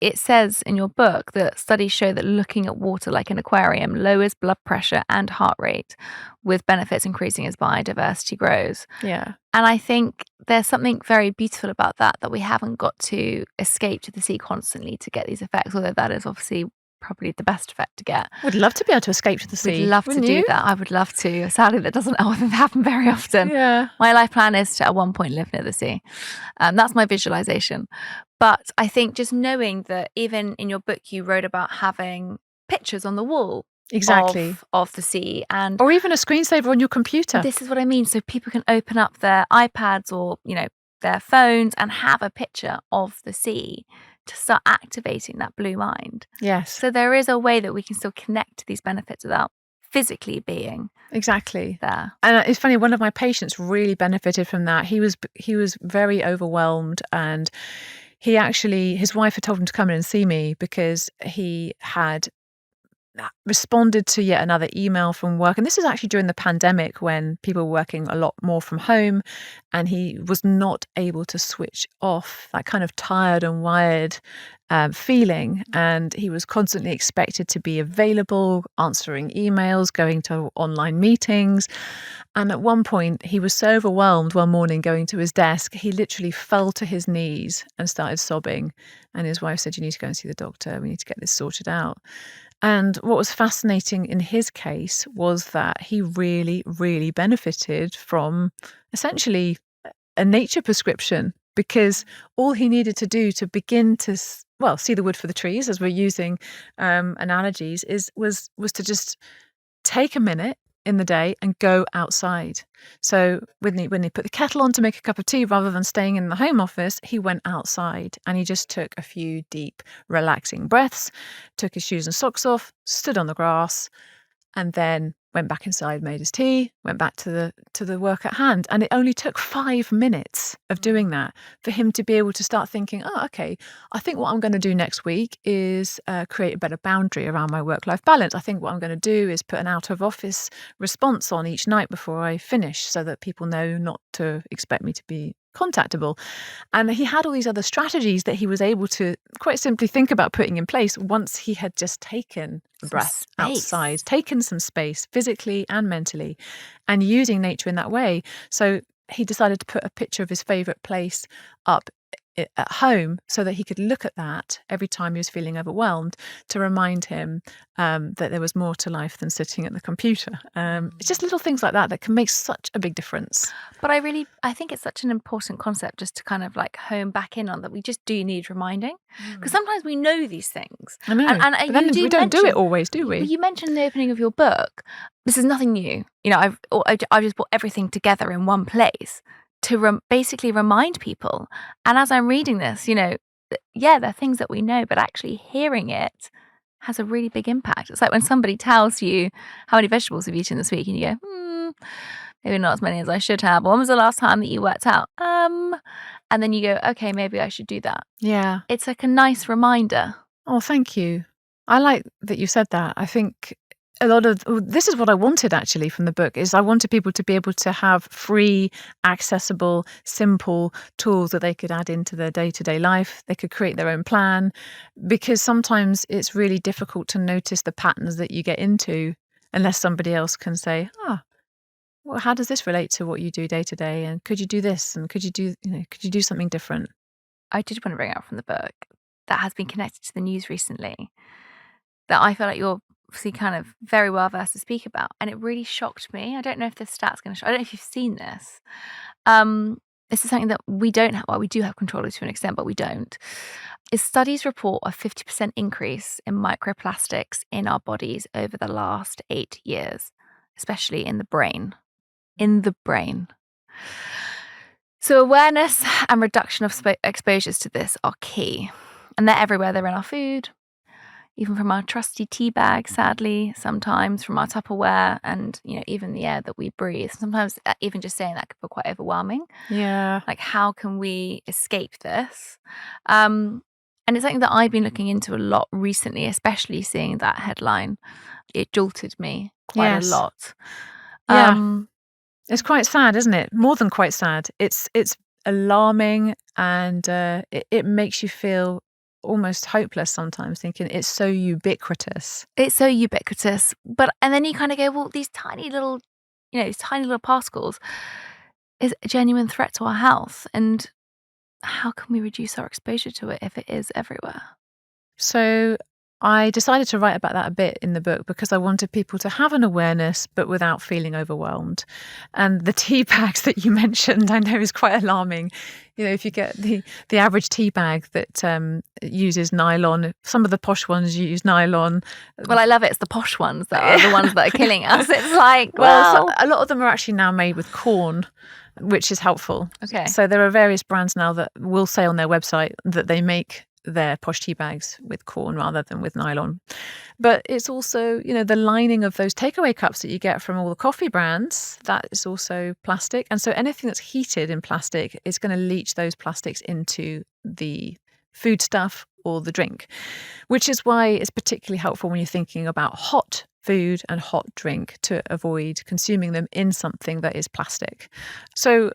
it says in your book that studies show that looking at water like an aquarium lowers blood pressure and heart rate, with benefits increasing as biodiversity grows. Yeah. And I think there's something very beautiful about that we haven't got to escape to the sea constantly to get these effects, although that is obviously probably the best effect to get. Would love to be able to escape to the sea. Would love to do that. I would love to. Sadly, that doesn't happen very often. Yeah. My life plan is to at one point live near the sea. That's my visualization. But I think just knowing that even in your book, you wrote about having pictures on the wall. Exactly. Of the sea, or even a screensaver on your computer. This is what I mean. So people can open up their iPads or, their phones and have a picture of the sea to start activating that blue mind. Yes. So there is a way that we can still connect to these benefits without physically being exactly there. And it's funny, one of my patients really benefited from that. He was very overwhelmed, and his wife had told him to come in and see me because he had responded to yet another email from work. And this is actually during the pandemic when people were working a lot more from home, and he was not able to switch off, that kind of tired and wired feeling, and he was constantly expected to be available, answering emails, going to online meetings. And at one point, he was so overwhelmed one morning going to his desk, he literally fell to his knees and started sobbing. And his wife said, "You need to go and see the doctor. We need to get this sorted out." And what was fascinating in his case was that he really, really benefited from essentially a nature prescription, because all he needed to do to begin to see the wood for the trees, as we're using analogies, was to just take a minute in the day and go outside. So when he put the kettle on to make a cup of tea, rather than staying in the home office, he went outside and he just took a few deep, relaxing breaths, took his shoes and socks off, stood on the grass, and then went back inside, made his tea, went back to the work at hand. And it only took 5 minutes of doing that for him to be able to start thinking, oh, okay, I think what I'm going to do next week is create a better boundary around my work-life balance. I think what I'm going to do is put an out-of-office response on each night before I finish so that people know not to expect me to be contactable. And he had all these other strategies that he was able to quite simply think about putting in place once he had just taken a breath outside, taken some space physically and mentally, and using nature in that way. So he decided to put a picture of his favorite place up at home so that he could look at that every time he was feeling overwhelmed, to remind him that there was more to life than sitting at the computer. It's just little things like that can make such a big difference. But I think it's such an important concept just to kind of like home back in on, that we just do need reminding, because sometimes we know these things. I know, and but then we don't do it always, do we? You mentioned in the opening of your book, this is nothing new. I've just put everything together in one place to basically remind people. And as I'm reading this, there are things that we know, but actually hearing it has a really big impact. It's like when somebody tells you how many vegetables you've eaten this week and you go, maybe not as many as I should have. When was the last time that you worked out? And then you go, okay, maybe I should do that. Yeah. It's like a nice reminder. Oh, thank you. I like that you said that. I think this is what I wanted actually from the book, is I wanted people to be able to have free, accessible, simple tools that they could add into their day-to-day life. They could create their own plan, because sometimes it's really difficult to notice the patterns that you get into unless somebody else can say, well, how does this relate to what you do day to day? And could you do this? And could you do something different? I did want to bring out from the book that has been connected to the news recently, that I feel like you're obviously kind of very well versed to speak about, and it really shocked me. I don't know if this stat's going to show. I don't know if you've seen this. This is something that we don't have. Well, we do have control of to an extent, but we don't. Is studies report a 50% increase in microplastics in our bodies over the last 8 years, especially in the brain. In the brain. So awareness and reduction of exposures to this are key, and they're everywhere. They're in our food, even from our trusty tea bag, sadly, sometimes from our Tupperware, and even the air that we breathe. Sometimes even just saying that could feel quite overwhelming. Yeah. Like, how can we escape this? And it's something that I've been looking into a lot recently, especially seeing that headline. It jolted me quite a lot. Yeah. It's quite sad, isn't it? More than quite sad. It's alarming, and it makes you feel almost hopeless sometimes, thinking it's so ubiquitous. It's so ubiquitous. And then you kind of go, well, these tiny little particles is a genuine threat to our health. And how can we reduce our exposure to it if it is everywhere? So I decided to write about that a bit in the book, because I wanted people to have an awareness, but without feeling overwhelmed. And the tea bags that you mentioned, I know, is quite alarming. If you get the average tea bag that uses nylon, some of the posh ones use nylon. Well, I love it. It's the posh ones that are the ones that are killing us. It's like, well, a lot of them are actually now made with corn, which is helpful. Okay. So there are various brands now that will say on their website that they make their posh tea bags with corn rather than with nylon. But it's also, the lining of those takeaway cups that you get from all the coffee brands, that is also plastic. And so anything that's heated in plastic is going to leach those plastics into the food stuff or the drink, which is why it's particularly helpful when you're thinking about hot food and hot drink to avoid consuming them in something that is plastic. So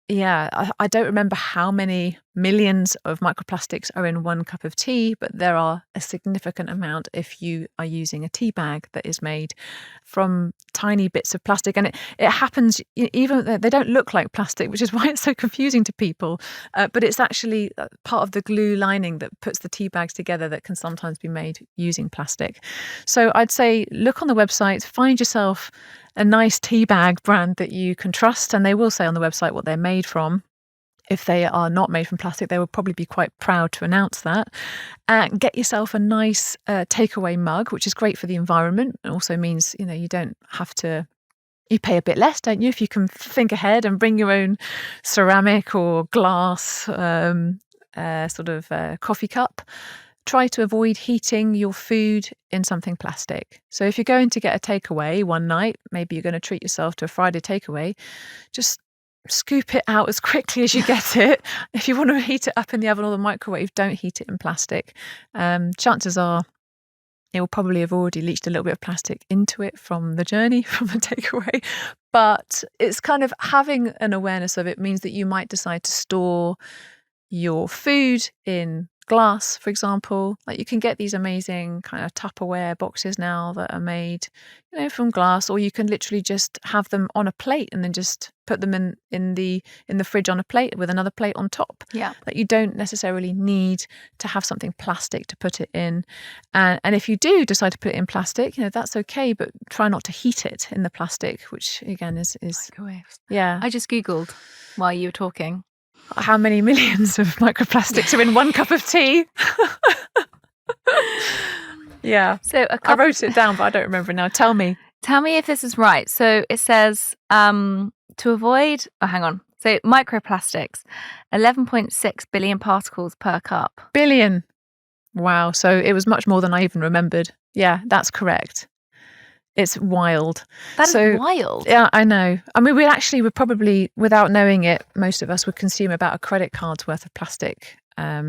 I don't remember how many millions of microplastics are in one cup of tea, but there are a significant amount if you are using a tea bag that is made from tiny bits of plastic. And it happens, even they don't look like plastic, which is why it's so confusing to people. But it's actually part of the glue lining that puts the tea bags together that can sometimes be made using plastic. So I'd say look on the website, find yourself a nice tea bag brand that you can trust, and they will say on the website what they're made from. If they are not made from plastic, they will probably be quite proud to announce that. Get yourself a nice takeaway mug, which is great for the environment. It also means, you don't have to, you pay a bit less, don't you? If you can think ahead and bring your own ceramic or glass coffee cup. Try to avoid heating your food in something plastic. So if you're going to get a takeaway one night, maybe you're going to treat yourself to a Friday takeaway, just scoop it out as quickly as you get it. If you want to heat it up in the oven or the microwave, don't heat it in plastic. Chances are it will probably have already leached a little bit of plastic into it from the journey, from the takeaway. But it's kind of having an awareness of it means that you might decide to store your food in glass, for example. Like you can get these amazing kind of Tupperware boxes now that are made, from glass, or you can literally just have them on a plate and then just put them in the fridge on a plate with another plate on top. Yeah. Like you don't necessarily need to have something plastic to put it in. And if you do decide to put it in plastic, that's okay, but try not to heat it in the plastic, which again is microwaves. Yeah. I just Googled while you were talking. How many millions of microplastics are in one cup of tea? Yeah. So I wrote it down, but I don't remember now. Tell me if this is right. So it says to avoid. Oh, hang on. So microplastics, 11.6 billion particles per cup. Billion. Wow. So it was much more than I even remembered. Yeah, that's correct. It's wild. That is wild. Yeah, I know. I mean, we probably, without knowing it, most of us would consume about a credit card's worth of plastic. I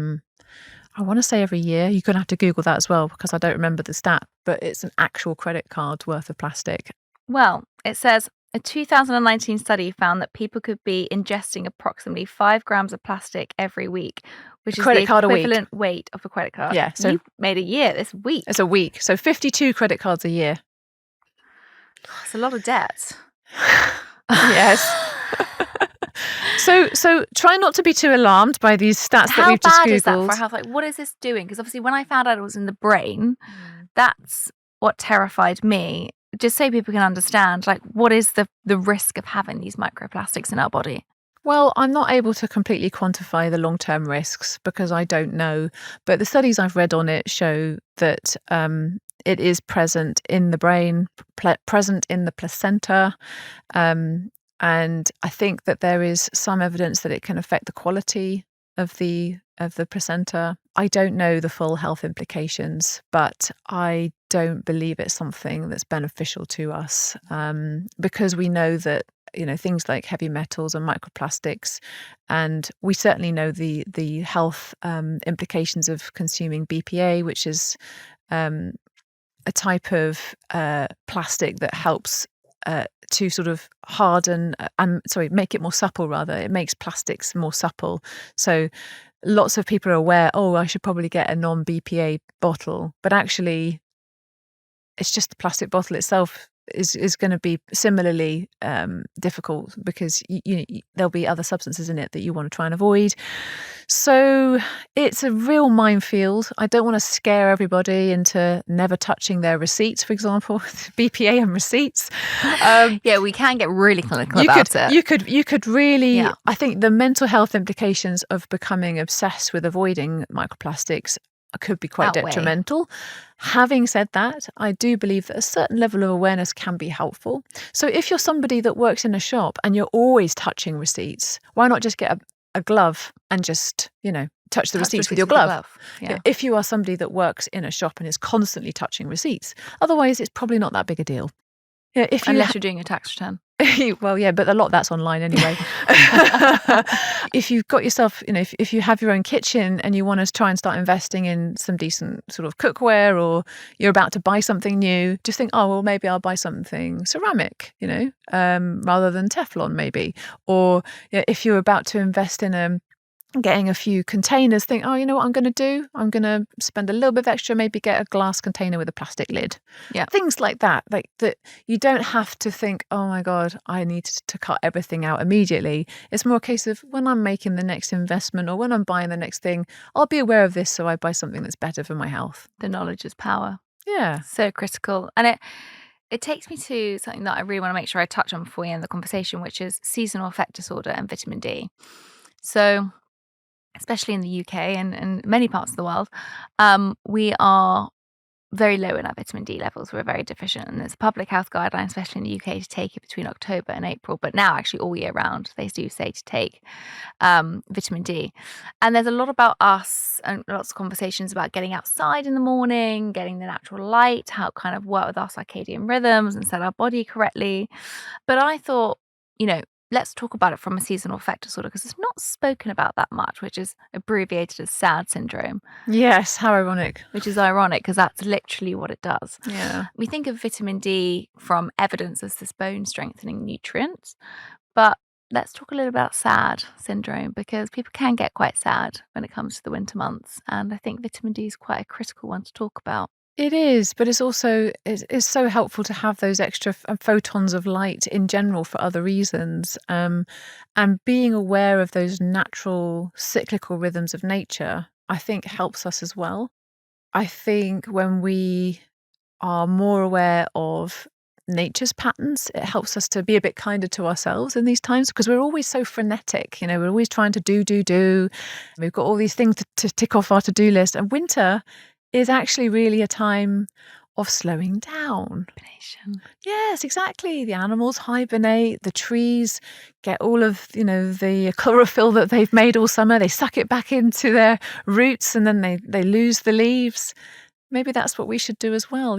want to say every year. You're going to have to Google that as well because I don't remember the stat, but it's an actual credit card's worth of plastic. Well, it says a 2019 study found that people could be ingesting approximately 5 grams of plastic every week, which is the equivalent weight of a credit card. Yeah. So you made a year this week. It's a week. So 52 credit cards a year. It's a lot of debt. Yes. So try not to be too alarmed by these stats that we've just Googled. How bad is that for health? Like, what is this doing? Because obviously when I found out it was in the brain, that's what terrified me. Just so people can understand, like, what is the risk of having these microplastics in our body? Well, I'm not able to completely quantify the long-term risks because I don't know. But the studies I've read on it show that it is present in the brain, present in the placenta. And I think that there is some evidence that it can affect the quality of the placenta. I don't know the full health implications, but I don't believe it's something that's beneficial to us because we know that things like heavy metals and microplastics, and we certainly know the health implications of consuming BPA, which is a type of plastic that helps to sort of harden make it more supple rather. It makes plastics more supple. So lots of people are aware, I should probably get a non-BPA bottle, but actually it's just the plastic bottle itself is going to be similarly difficult because there'll be other substances in it that you want to try and avoid. So it's a real minefield. I don't want to scare everybody into never touching their receipts, for example, BPA and receipts. Yeah, we can get really clinical about it. You could really, I think the mental health implications of becoming obsessed with avoiding microplastics could be quite detrimental. Having said that, I do believe that a certain level of awareness can be helpful. So if you're somebody that works in a shop and you're always touching receipts, why not just get a glove and just, touch the receipts with your glove? Yeah. If you are somebody that works in a shop and is constantly touching receipts, otherwise it's probably not that big a deal. Unless you're doing a tax return. Well, yeah, but a lot of that's online anyway. If you've got yourself, if you have your own kitchen and you want to try and start investing in some decent sort of cookware, or you're about to buy something new, just think, oh, well, maybe I'll buy something ceramic, rather than Teflon maybe. Or if you're about to invest in getting a few containers, think, oh, you know what I'm going to do? I'm going to spend a little bit of extra, maybe get a glass container with a plastic lid. Yeah. Things like that. Like that, you don't have to think, oh my God, I need to cut everything out immediately. It's more a case of when I'm making the next investment or when I'm buying the next thing, I'll be aware of this so I buy something that's better for my health. The knowledge is power. Yeah. So critical. And it takes me to something that I really want to make sure I touch on before we end the conversation, which is seasonal affect disorder and vitamin D. So especially in the UK and many parts of the world, we are very low in our vitamin D levels. We're very deficient. And there's a public health guideline, especially in the UK, to take it between October and April. But now actually all year round, they do say to take vitamin D. And there's a lot about us and lots of conversations about getting outside in the morning, getting the natural light, how it kind of work with our circadian rhythms and set our body correctly. But I thought, let's talk about it from a seasonal affect disorder, because it's not spoken about that much, which is abbreviated as SAD syndrome. Yes, how ironic. Which is ironic because that's literally what it does. Yeah. We think of vitamin D from evidence as this bone strengthening nutrient, but let's talk a little about SAD syndrome, because people can get quite sad when it comes to the winter months. And I think vitamin D is quite a critical one to talk about. It is, but it's also it's so helpful to have those extra photons of light in general for other reasons. And being aware of those natural cyclical rhythms of nature, I think, helps us as well. I think when we are more aware of nature's patterns, it helps us to be a bit kinder to ourselves in these times, because we're always so frenetic. We're always trying to do. We've got all these things to tick off our to-do list, and winter is actually really a time of slowing down. Hibernation. Yes, exactly. The animals hibernate, the trees get all of, the chlorophyll that they've made all summer, they suck it back into their roots, and then they lose the leaves. Maybe that's what we should do as well.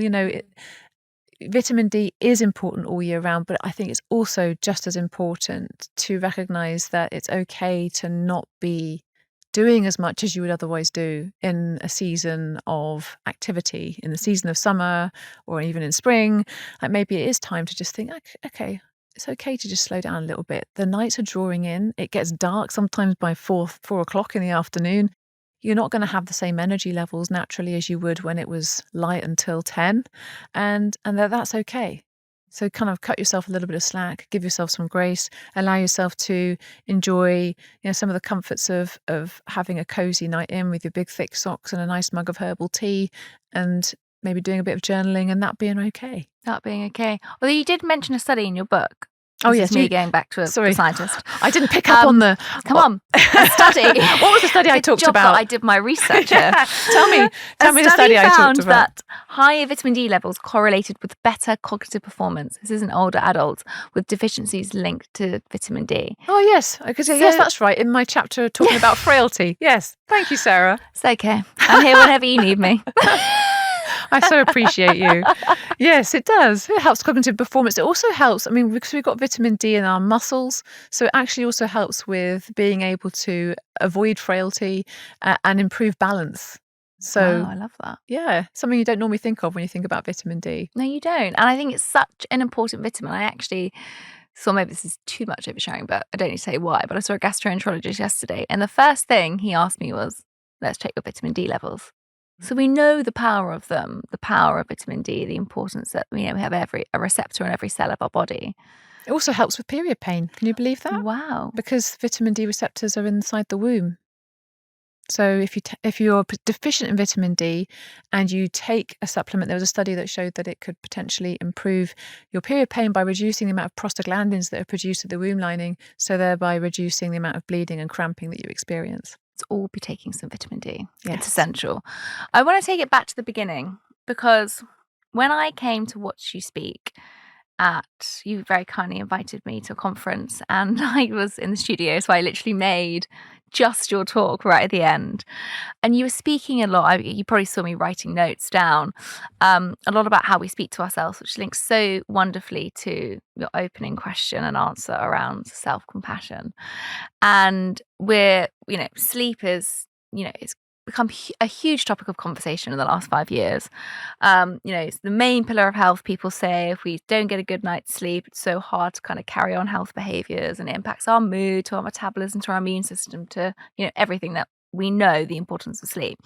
Vitamin D is important all year round, but I think it's also just as important to recognize that it's okay to not be doing as much as you would otherwise do in a season of activity, in the season of summer or even in spring. Like maybe it is time to just think, okay, it's okay to just slow down a little bit. The nights are drawing in. It gets dark sometimes by 4 o'clock in the afternoon. You're not going to have the same energy levels naturally as you would when it was light until 10. And that's okay. So kind of cut yourself a little bit of slack, give yourself some grace, allow yourself to enjoy, some of the comforts of having a cozy night in with your big thick socks and a nice mug of herbal tea, and maybe doing a bit of journaling, and that being okay. That being okay. Although you did mention a study in your book. Oh, yes. Me going back to a scientist. I didn't pick up on the... Come on. A study. What was the study I talked about? I did my research here. Tell me the study I talked about. Found that higher vitamin D levels correlated with better cognitive performance. This is in older adults with deficiencies linked to vitamin D. Oh, yes. Yes, that's right. In my chapter talking about frailty. Yes. Thank you, Sarah. It's okay. I'm here whenever you need me. I so appreciate you. Yes, it does. It helps cognitive performance. It also helps, because we've got vitamin D in our muscles, so it actually also helps with being able to avoid frailty and improve balance. So, wow, I love that. Yeah, something you don't normally think of when you think about vitamin D. No, you don't. And I think it's such an important vitamin. I actually saw, maybe this is too much oversharing, but I don't need to say why, but I saw a gastroenterologist yesterday, and the first thing he asked me was, let's check your vitamin D levels. So we know the power of them, the power of vitamin D, the importance that we have a receptor in every cell of our body. It also helps with period pain. Can you believe that? Wow. Because vitamin D receptors are inside the womb. So if you're deficient in vitamin D and you take a supplement, there was a study that showed that it could potentially improve your period pain by reducing the amount of prostaglandins that are produced at the womb lining, so thereby reducing the amount of bleeding and cramping that you experience. All be taking some vitamin D. Yes. It's essential. I want to take it back to the beginning, because when I came to watch you speak you very kindly invited me to a conference, and I was in the studio, so I literally made just your talk right at the end. And you were speaking a lot. You probably saw me writing notes down, a lot about how we speak to ourselves, which links so wonderfully to your opening question and answer around self-compassion. And sleep is, it's become a huge topic of conversation in the last 5 years. It's the main pillar of health. People say if we don't get a good night's sleep, it's so hard to kind of carry on health behaviors, and it impacts our mood, to our metabolism, to our immune system, to everything that we know the importance of sleep.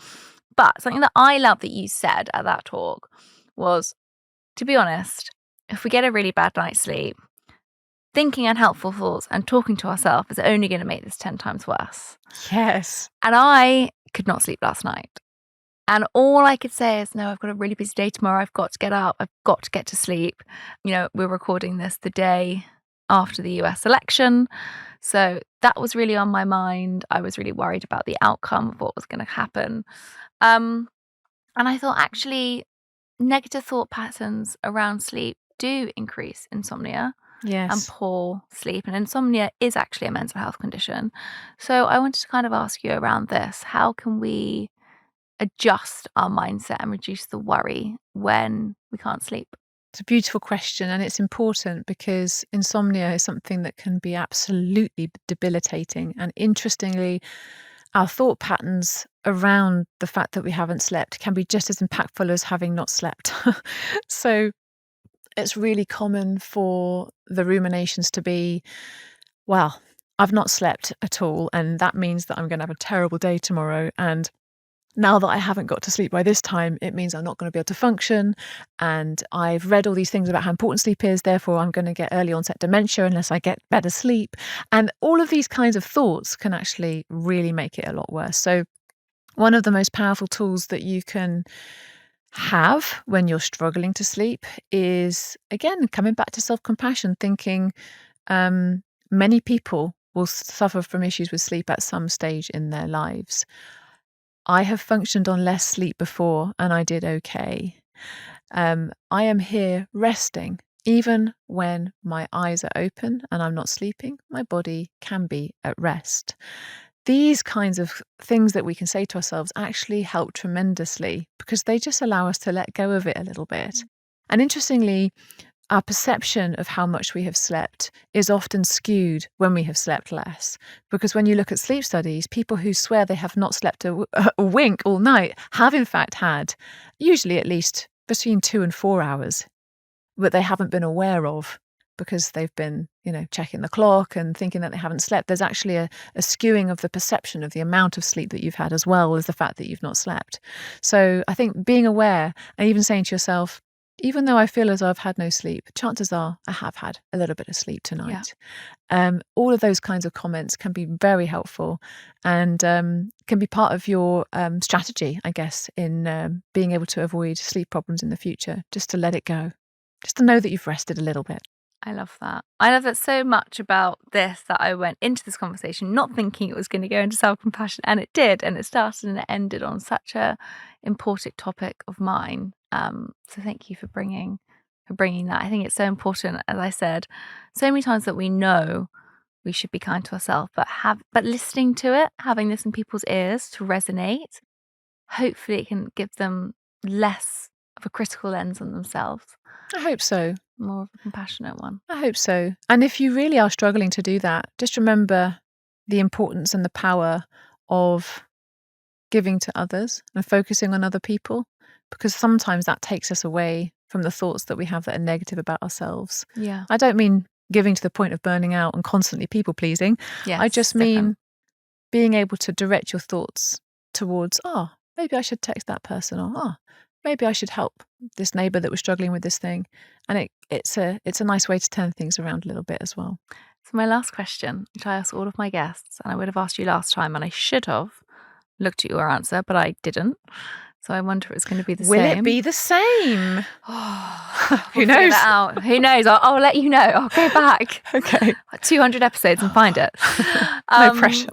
But something that I love that you said at that talk was, to be honest, if we get a really bad night's sleep, thinking unhelpful thoughts and talking to ourselves is only going to make this 10 times worse. Yes. And I could not sleep last night. And all I could say is, no, I've got a really busy day tomorrow. I've got to get up. I've got to get to sleep. We're recording this the day after the US election. So that was really on my mind. I was really worried about the outcome of what was going to happen. And I thought, actually, negative thought patterns around sleep do increase insomnia. Yes. And poor sleep. And insomnia is actually a mental health condition. So I wanted to kind of ask you around this. How can we adjust our mindset and reduce the worry when we can't sleep? It's a beautiful question, and it's important because insomnia is something that can be absolutely debilitating. And interestingly, our thought patterns around the fact that we haven't slept can be just as impactful as having not slept. So it's really common for the ruminations to be, well, I've not slept at all, and that means that I'm going to have a terrible day tomorrow. And now that I haven't got to sleep by this time, it means I'm not going to be able to function. And I've read all these things about how important sleep is. Therefore, I'm going to get early onset dementia unless I get better sleep. And all of these kinds of thoughts can actually really make it a lot worse. So one of the most powerful tools that you can have when you're struggling to sleep is, again, coming back to self-compassion, thinking many people will suffer from issues with sleep at some stage in their lives. I have functioned on less sleep before and I did okay. I am here resting. Even when my eyes are open and I'm not sleeping, my body can be at rest. These kinds of things that we can say to ourselves actually help tremendously because they just allow us to let go of it a little bit. And interestingly, our perception of how much we have slept is often skewed when we have slept less. Because when you look at sleep studies, people who swear they have not slept a wink all night have in fact had usually at least between 2 and 4 hours, but they haven't been aware of because they've been, checking the clock and thinking that they haven't slept. There's actually a skewing of the perception of the amount of sleep that you've had as well as the fact that you've not slept. So I think being aware and even saying to yourself, even though I feel as though I've had no sleep, chances are I have had a little bit of sleep tonight. Yeah. All of those kinds of comments can be very helpful and can be part of your strategy, I guess, in being able to avoid sleep problems in the future, just to let it go, just to know that you've rested a little bit. I love that. I love that so much about this that I went into this conversation not thinking it was going to go into self-compassion, and it did, and it started and it ended on such a important topic of mine. So thank you for bringing that. I think it's so important, as I said, so many times that we know we should be kind to ourselves, but listening to it, having this in people's ears to resonate, hopefully it can give them less of a critical lens on themselves. I hope so. More of a compassionate one. I hope so. And if you really are struggling to do that, just remember the importance and the power of giving to others and focusing on other people, because sometimes that takes us away from the thoughts that we have that are negative about ourselves. Yeah. I don't mean giving to the point of burning out and constantly people pleasing. Yes, I just mean being able to direct your thoughts towards, maybe I should text that person, or maybe I should help this neighbour that was struggling with this thing. And it's a nice way to turn things around a little bit as well. So my last question, which I ask all of my guests, and I would have asked you last time, and I should have looked at your answer, but I didn't. So I wonder if it's going to be the same. Will it be the same? Who knows? Who knows? I'll let you know. I'll go back. Okay. 200 episodes and find it. No pressure.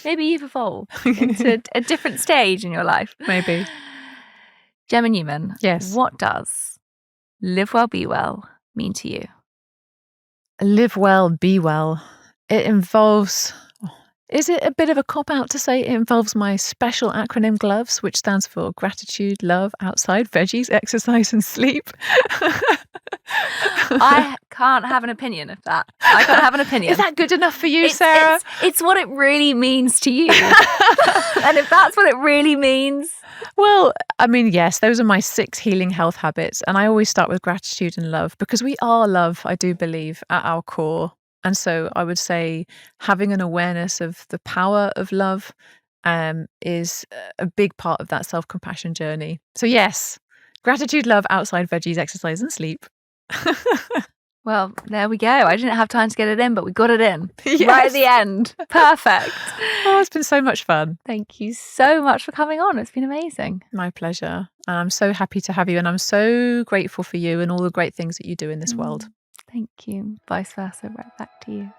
Maybe you've evolved into a different stage in your life. Maybe. Gemma Newman. Yes. What does live well, be well mean to you? Live well, be well it involves, is it a bit of a cop-out to say it involves my special acronym GLOVES, which stands for gratitude, love, outside, veggies, exercise and sleep? I can't have an opinion of that. I can't have an opinion. Is that good enough for you, Sarah? It's what it really means to you. And if that's what it really means... Well, I mean, yes, those are my 6 healing health habits. And I always start with gratitude and love because we are love, I do believe, at our core. And so I would say having an awareness of the power of love is a big part of that self-compassion journey. So yes, gratitude, love, outside, veggies, exercise and sleep. Well, there we go. I didn't have time to get it in, but we got it in Yes. right at the end. Perfect. Oh, it's been so much fun. Thank you so much for coming on. It's been amazing. My pleasure. And I'm so happy to have you. And I'm so grateful for you and all the great things that you do in this world. Thank you. Vice versa. Right back to you.